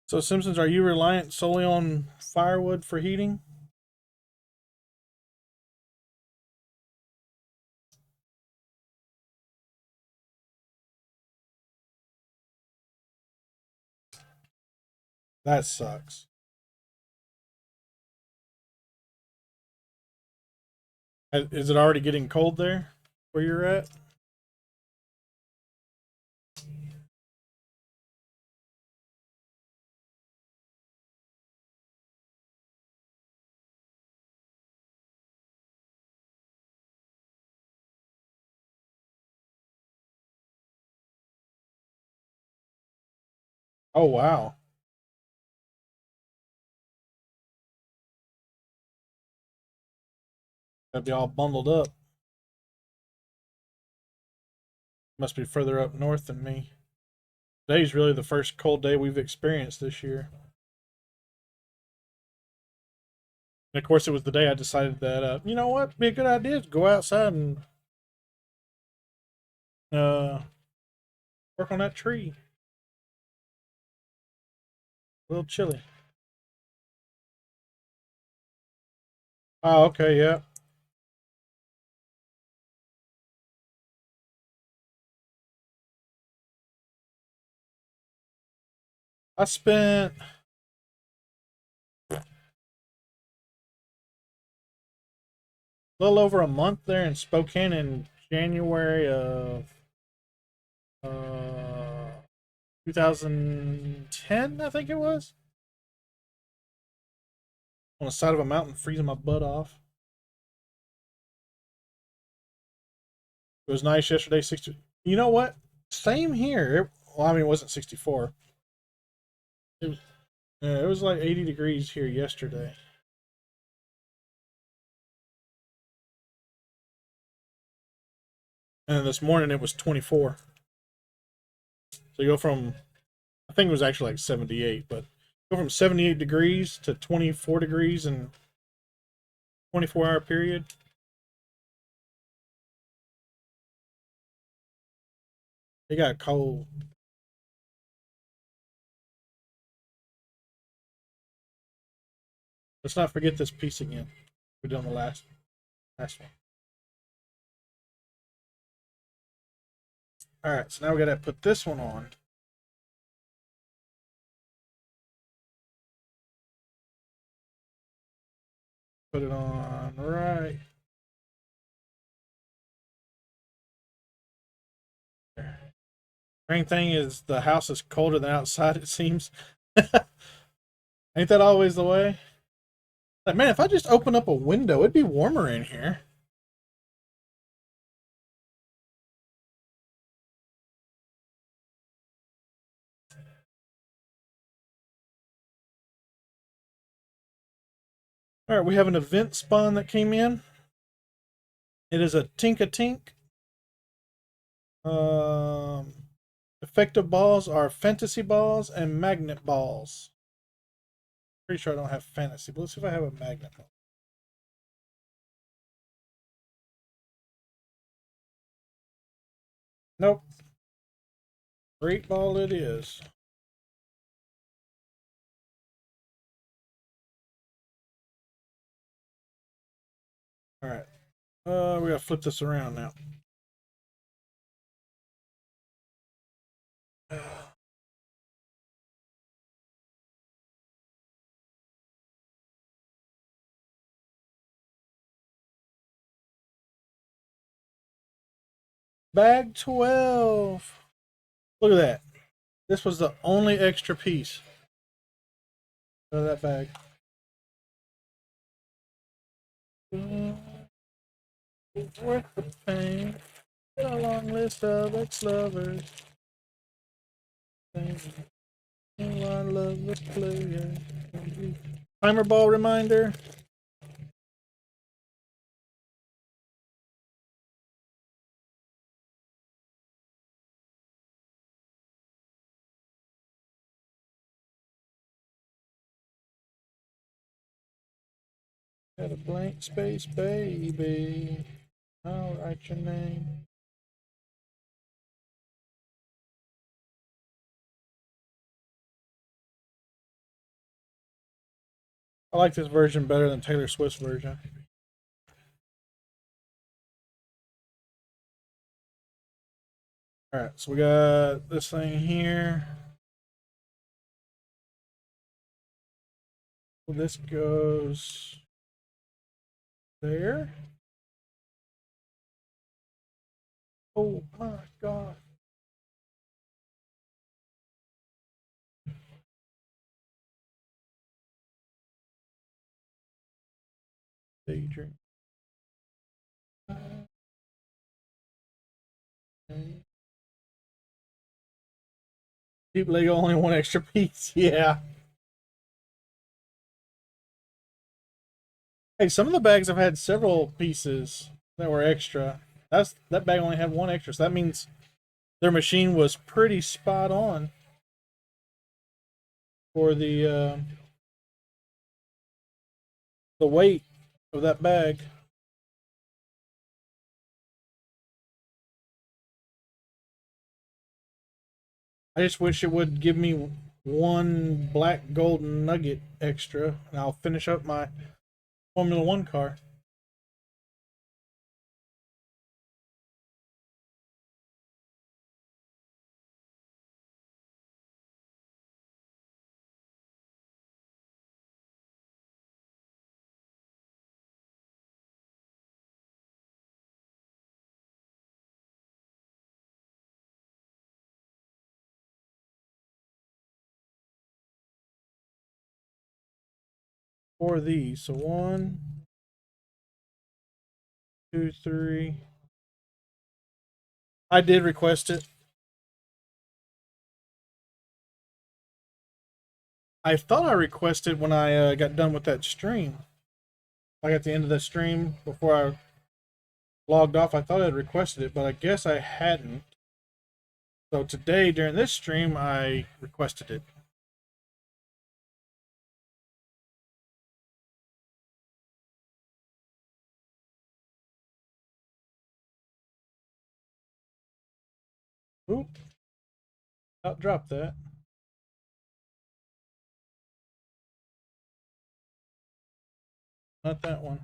So, Simpsons, are you reliant solely on firewood for heating? That sucks. Is it already getting cold there where you're at? Oh wow. Gotta be all bundled up. Must be further up north than me. Today's really the first cold day we've experienced this year. And of course, it was the day I decided that you know what, be a good idea to go outside and uh, work on that tree. A little chilly. Oh, okay, yeah. I spent a little over a month there in Spokane in January of uh, 2010, I think it was, on the side of a mountain, freezing my butt off. It was nice yesterday. 60. You know what? Same here. Well, I mean, it wasn't 64. It was, yeah, it was like 80 degrees here yesterday. And this morning it was 24. So you go from, I think it was actually like 78, but go from 78 degrees to 24 degrees in 24-hour period. It got cold. Let's not forget this piece again. We're doing the last one. All right, so now we got to put this one on. Put it on right there. Main thing is the house is colder than outside, it seems. Ain't that always the way? Like, man, if I just open up a window, it'd be warmer in here. All right, we have an event spawn that came in. It is a Tinka Tink. Um, effective balls are fantasy balls and magnet balls. Pretty sure I don't have fantasy, but let's see if I have a magnet ball. Nope. Great ball it is. All right. We gotta flip this around now. Bag 12. Look at that. This was the only extra piece of that bag. It's worth the pain. A long list of ex-lovers. I love the player. Timer ball reminder. Got a blank space, baby. I'll write your name. I like this version better than Taylor Swift's version. All right, so we got this thing here. So this goes there. Oh my god. Daydream. Cheap Lego, only one extra piece. Yeah. Hey, some of the bags have had several pieces that were extra. That bag only had one extra, so that means their machine was pretty spot on for the weight of that bag. I just wish it would give me one black golden nugget extra, and I'll finish up my Formula One car. For these, so one, two, three. I did request it. I thought I requested when I got done with that stream. Like at the end of the stream before I logged off, I thought I'd requested it, but I guess I hadn't. So today during this stream, I requested it. Oop! I'll drop that. Not that one.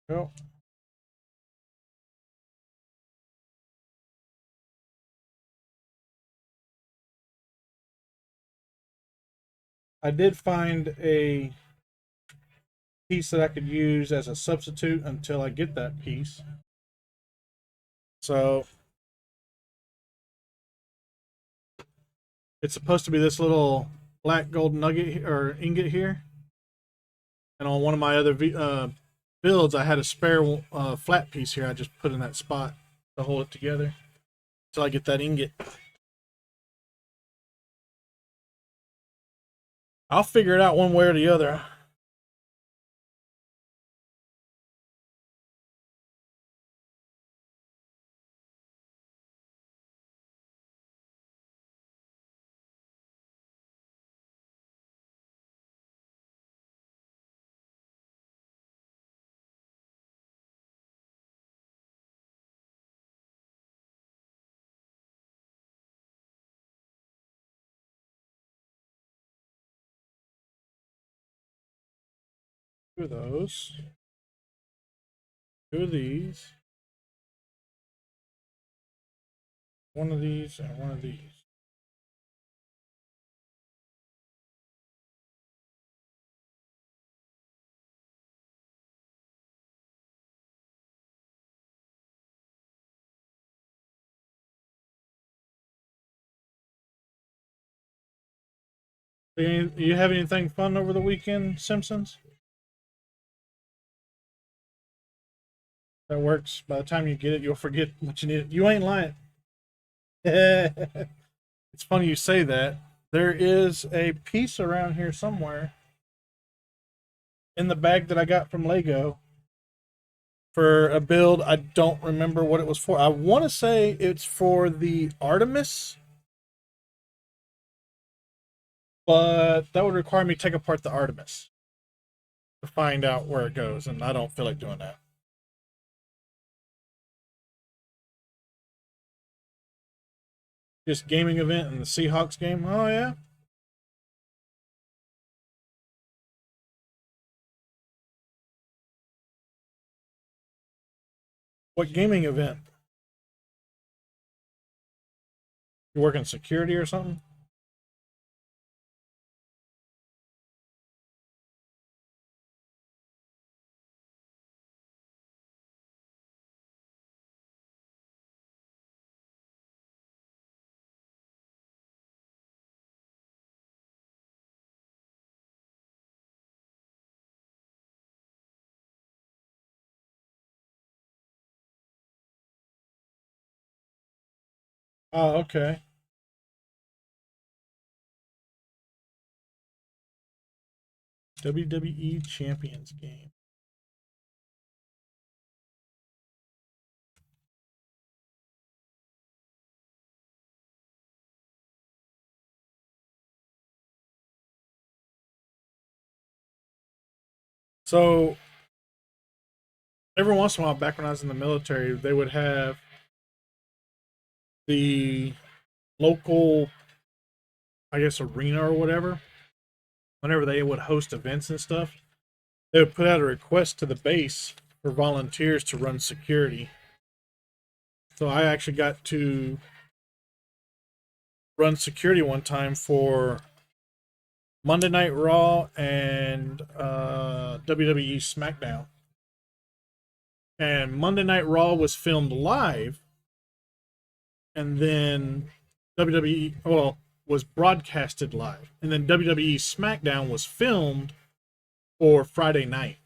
Nope. I did find a piece that I could use as a substitute until I get that piece. So it's supposed to be this little black gold nugget or ingot here. And on one of my other builds, I had a spare flat piece here. I just put in that spot to hold it together until I get that ingot. I'll figure it out one way or the other. Two of those. Two of these. One of these and one of these. You have anything fun over the weekend, Simpsons? That works. By the time you get it, you'll forget what you need. You ain't lying. It's funny you say that. There is a piece around here somewhere in the bag that I got from Lego for a build. I don't remember what it was for. I want to say it's for the Artemis, but that would require me to take apart the Artemis to find out where it goes, and I don't feel like doing that. Just gaming event and the Seahawks game. Oh yeah. What gaming event? You working security or something? Oh, okay. WWE Champions game. So every once in a while, back when I was in the military, they would have the local, I guess, arena or whatever. Whenever they would host events and stuff, they would put out a request to the base for volunteers to run security. So I actually got to run security one time for Monday Night Raw and WWE SmackDown. And Monday Night Raw was filmed live, and then WWE was broadcasted live, and then WWE SmackDown was filmed for Friday night.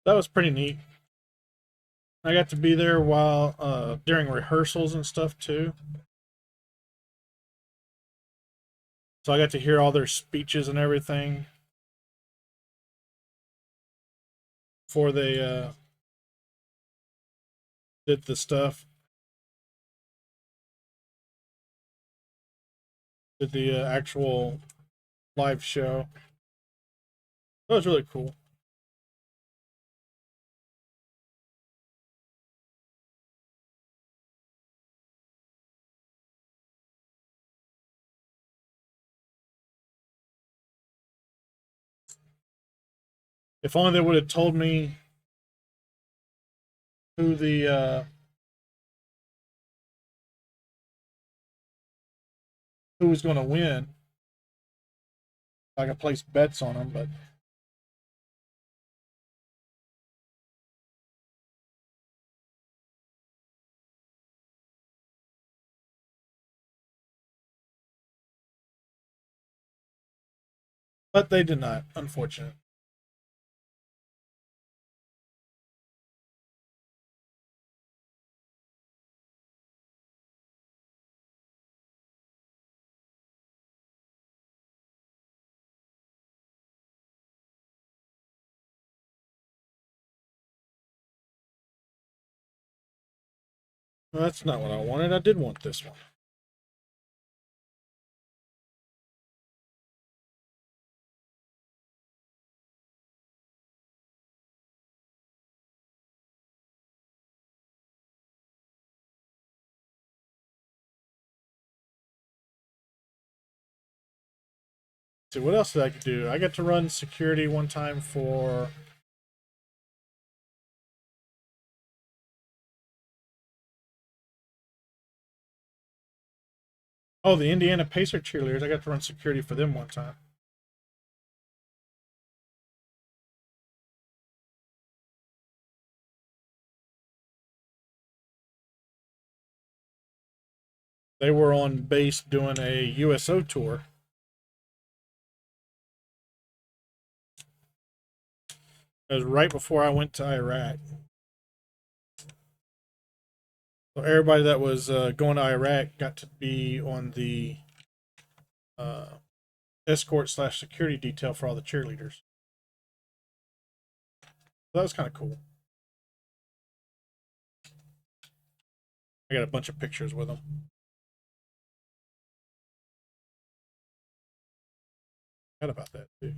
That was pretty neat. I got to be there while during rehearsals and stuff too. So I got to hear all their speeches and everything before they did the stuff, did the actual live show. That was really cool. If only they would have told me who the who was going to win. I could place bets on them, but they did not. Unfortunate. Well, that's not what I wanted. I did want this one. See what else did I do? I got to run security one time for the Indiana Pacer cheerleaders. I got to run security for them one time. They were on base doing a USO tour. It was right before I went to Iraq. So everybody that was going to Iraq got to be on the uh, escort slash security detail for all the cheerleaders. So that was kind of cool. I got a bunch of pictures with them. Forgot about that too.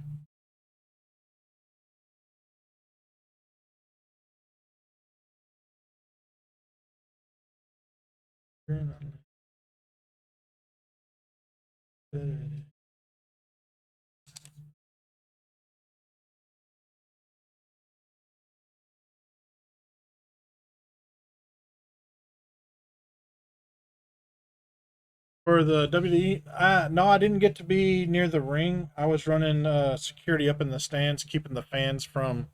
For the WWE, no, I didn't get to be near the ring. I was running security up in the stands, keeping the fans from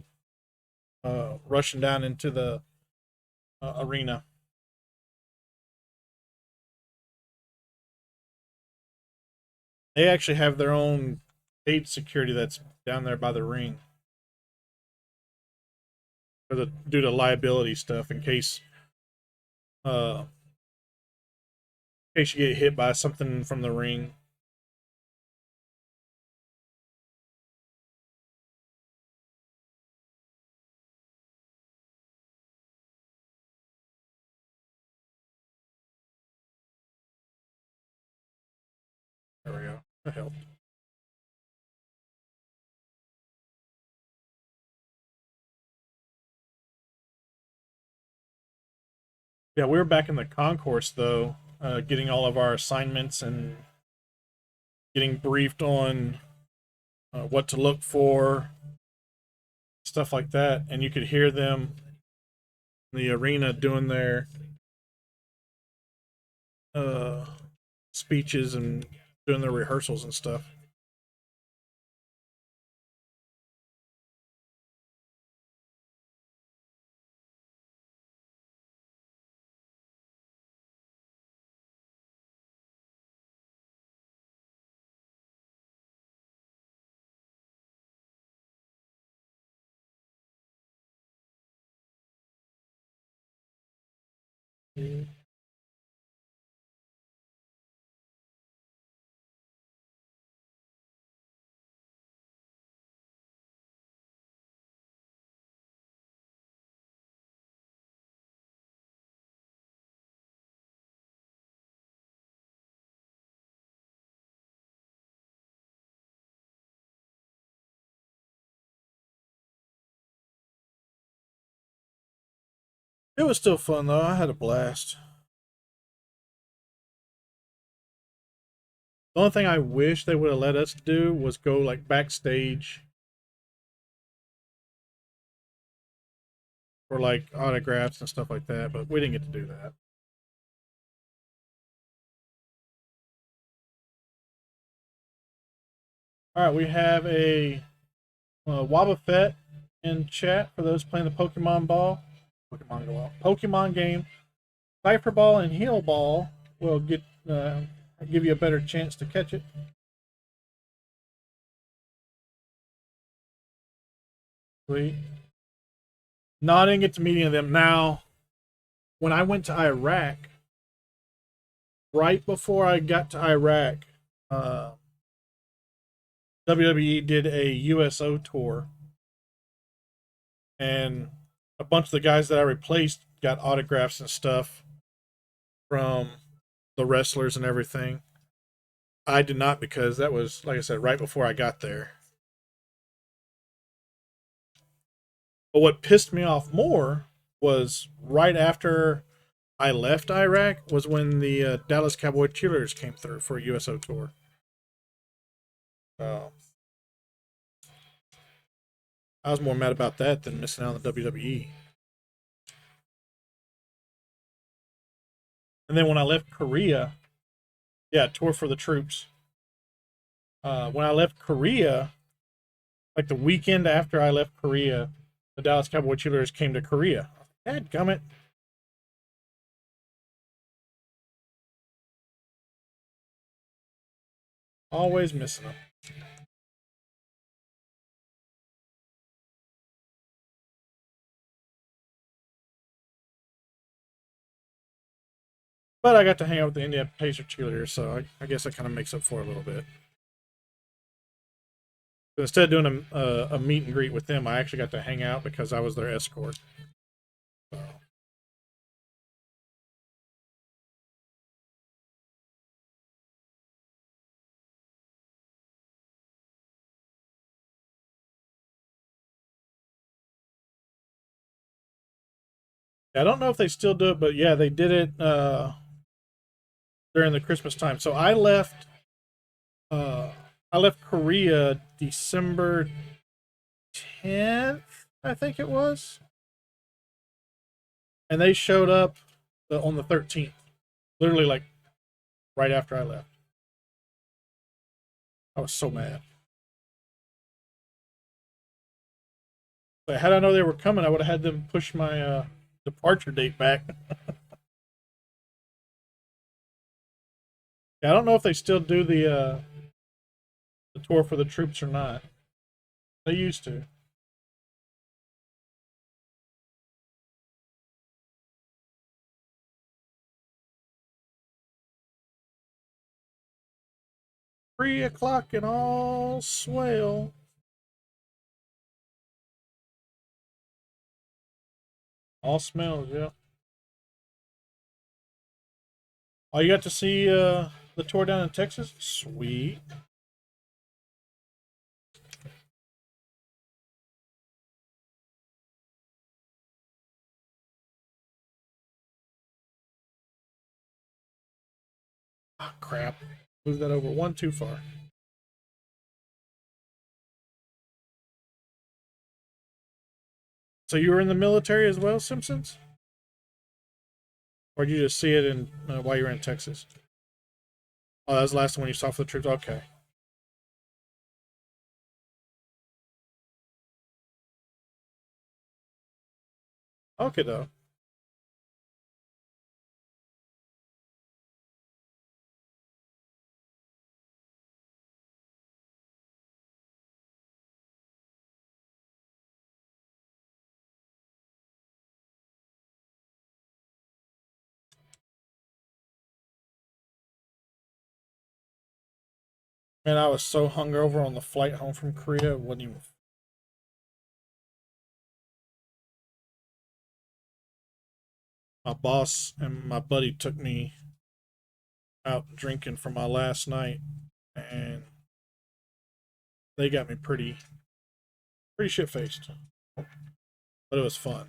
rushing down into the arena. They actually have their own paid security that's down there by the ring for the due to liability stuff uh, in case you get hit by something from the ring. There we go. That helped. Yeah, we were back in the concourse though, getting all of our assignments and getting briefed on what to look for, stuff like that. And you could hear them in the arena doing their uh, speeches and doing their rehearsals and stuff. It was still fun though. I had a blast. The only thing I wish they would have let us do was go like backstage for like autographs and stuff like that, but we didn't get to do that. All right, we have a Wobbuffet in chat for those playing the Pokemon game. Cipher Ball and Heal Ball will give you a better chance to catch it. Sweet. No, I didn't get to meet any of them. Now, when I went to Iraq, right before I got to Iraq, uh, WWE did a USO tour, and a bunch of the guys that I replaced got autographs and stuff from the wrestlers and everything. I did not because that was, like I said, right before I got there. But what pissed me off more was right after I left Iraq was when the Dallas Cowboy cheerleaders came through for a USO tour. So I was more mad about that than missing out on the WWE. And then when I left Korea, yeah, tour for the troops. When I left Korea, like the weekend after I left Korea, the Dallas Cowboy cheerleaders came to Korea. Dadgummit. Always missing them. But I got to hang out with the Indiana Pacer cheerleaders, so I guess that kind of makes up for it a little bit. But instead of doing a meet and greet with them, I actually got to hang out because I was their escort. So. I don't know if they still do it, but yeah, they did it during the Christmas time. So uh, I left Korea December 10th, I think it was, and they showed up on the 13th. Literally like right after I left. I was so mad. But had I known they were coming, I would have had them push my departure date back. Yeah, I don't know if they still do the tour for the troops or not. They used to. $3 and all swell. All smells, yeah. Oh, you got to see the tour down in Texas? Sweet. Ah, crap. Move that over one too far. So you were in the military as well, Simpsons? Or did you just see it in while you were in Texas? Oh, that was the last one you saw for the troops? Okay. Okay, though. Man, I was so hungover on the flight home from Korea. It wasn't even. My boss and my buddy took me out drinking for my last night, and they got me pretty shit faced. But it was fun.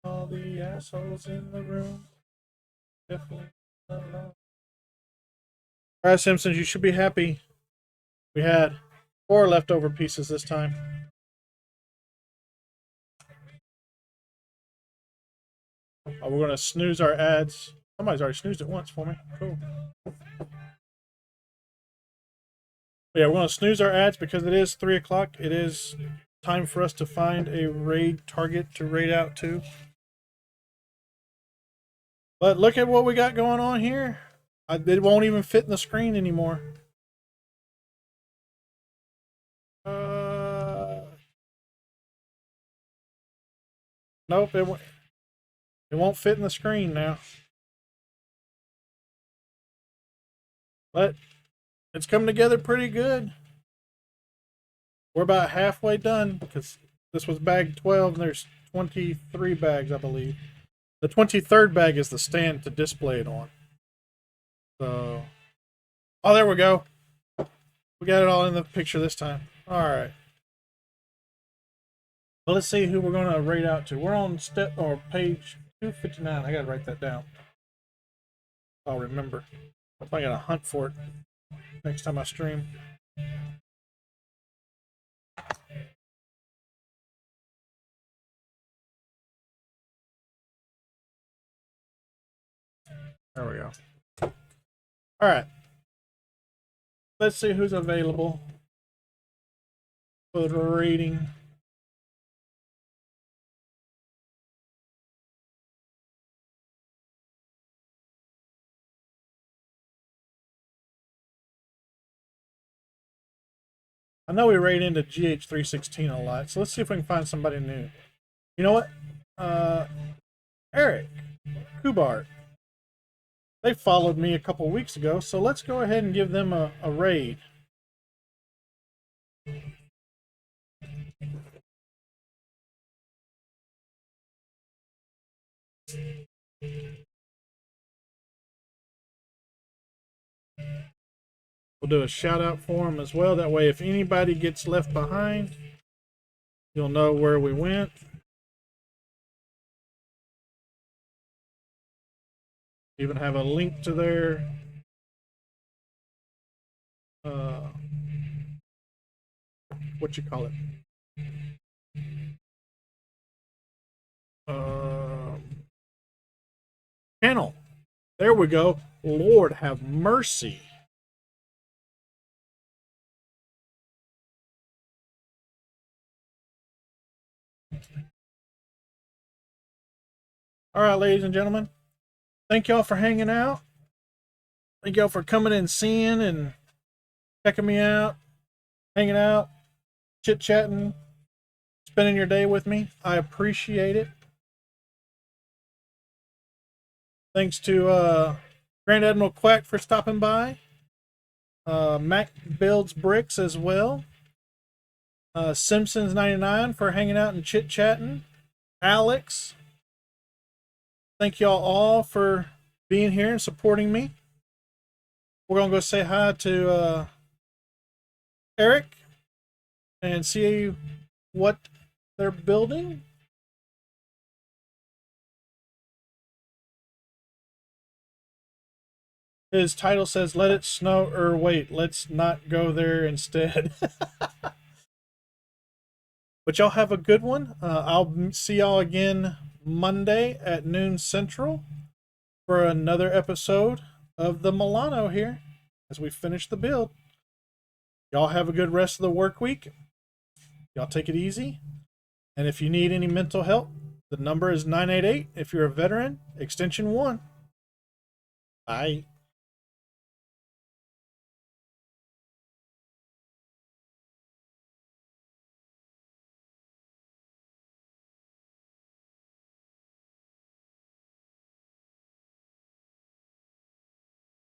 All the assholes in the room. Definitely. All right, Simpsons, you should be happy. We had 4 leftover pieces this time. Oh, we're gonna snooze our ads. Somebody's already snoozed it once for me. Cool. Yeah, we're gonna snooze our ads because it is 3 o'clock. It is time for us to find a raid target to raid out to. But look at what we got going on here. It won't even fit in the screen anymore. Uh, nope, it won't fit in the screen now. But it's coming together pretty good. We're about halfway done because this was bag 12 and there's 23 bags, I believe. The 23rd bag is the stand to display it on. So, oh, there we go. We got it all in the picture this time. All right. Well, let's see who we're going to rate out to. We're on step or page 259. I got to write that down. I'll remember. I got to hunt for it next time I stream. There we go. All right. Let's see who's available for the rating. I know we raid into GH316 a lot, so let's see if we can find somebody new. You know what? Eric, Kubart. They followed me a couple weeks ago, so let's go ahead and give them a raid. We'll do a shout out for them as well. That way, if anybody gets left behind, you'll know where we went. Even have a link to their what you call it? Channel. There we go. Lord have mercy. All right, ladies and gentlemen. Thank y'all for hanging out. Thank y'all for coming and seeing and checking me out, hanging out, chit chatting, spending your day with me. I appreciate it. Thanks to Grand Admiral Quack for stopping by. Mac Builds Bricks as well. Simpsons99 for hanging out and chit chatting. Alex. Thank y'all all for being here and supporting me. We're going to go say hi to Eric and see what they're building. His title says, "Let it snow," or wait, let's not go there instead. But y'all have a good one. I'll see y'all again Monday at noon Central for another episode of the Milano here as we finish the build. Y'all have a good rest of the work week. Y'all take it easy. And if you need any mental help, the number is 988 if you're a veteran, extension 1. Bye.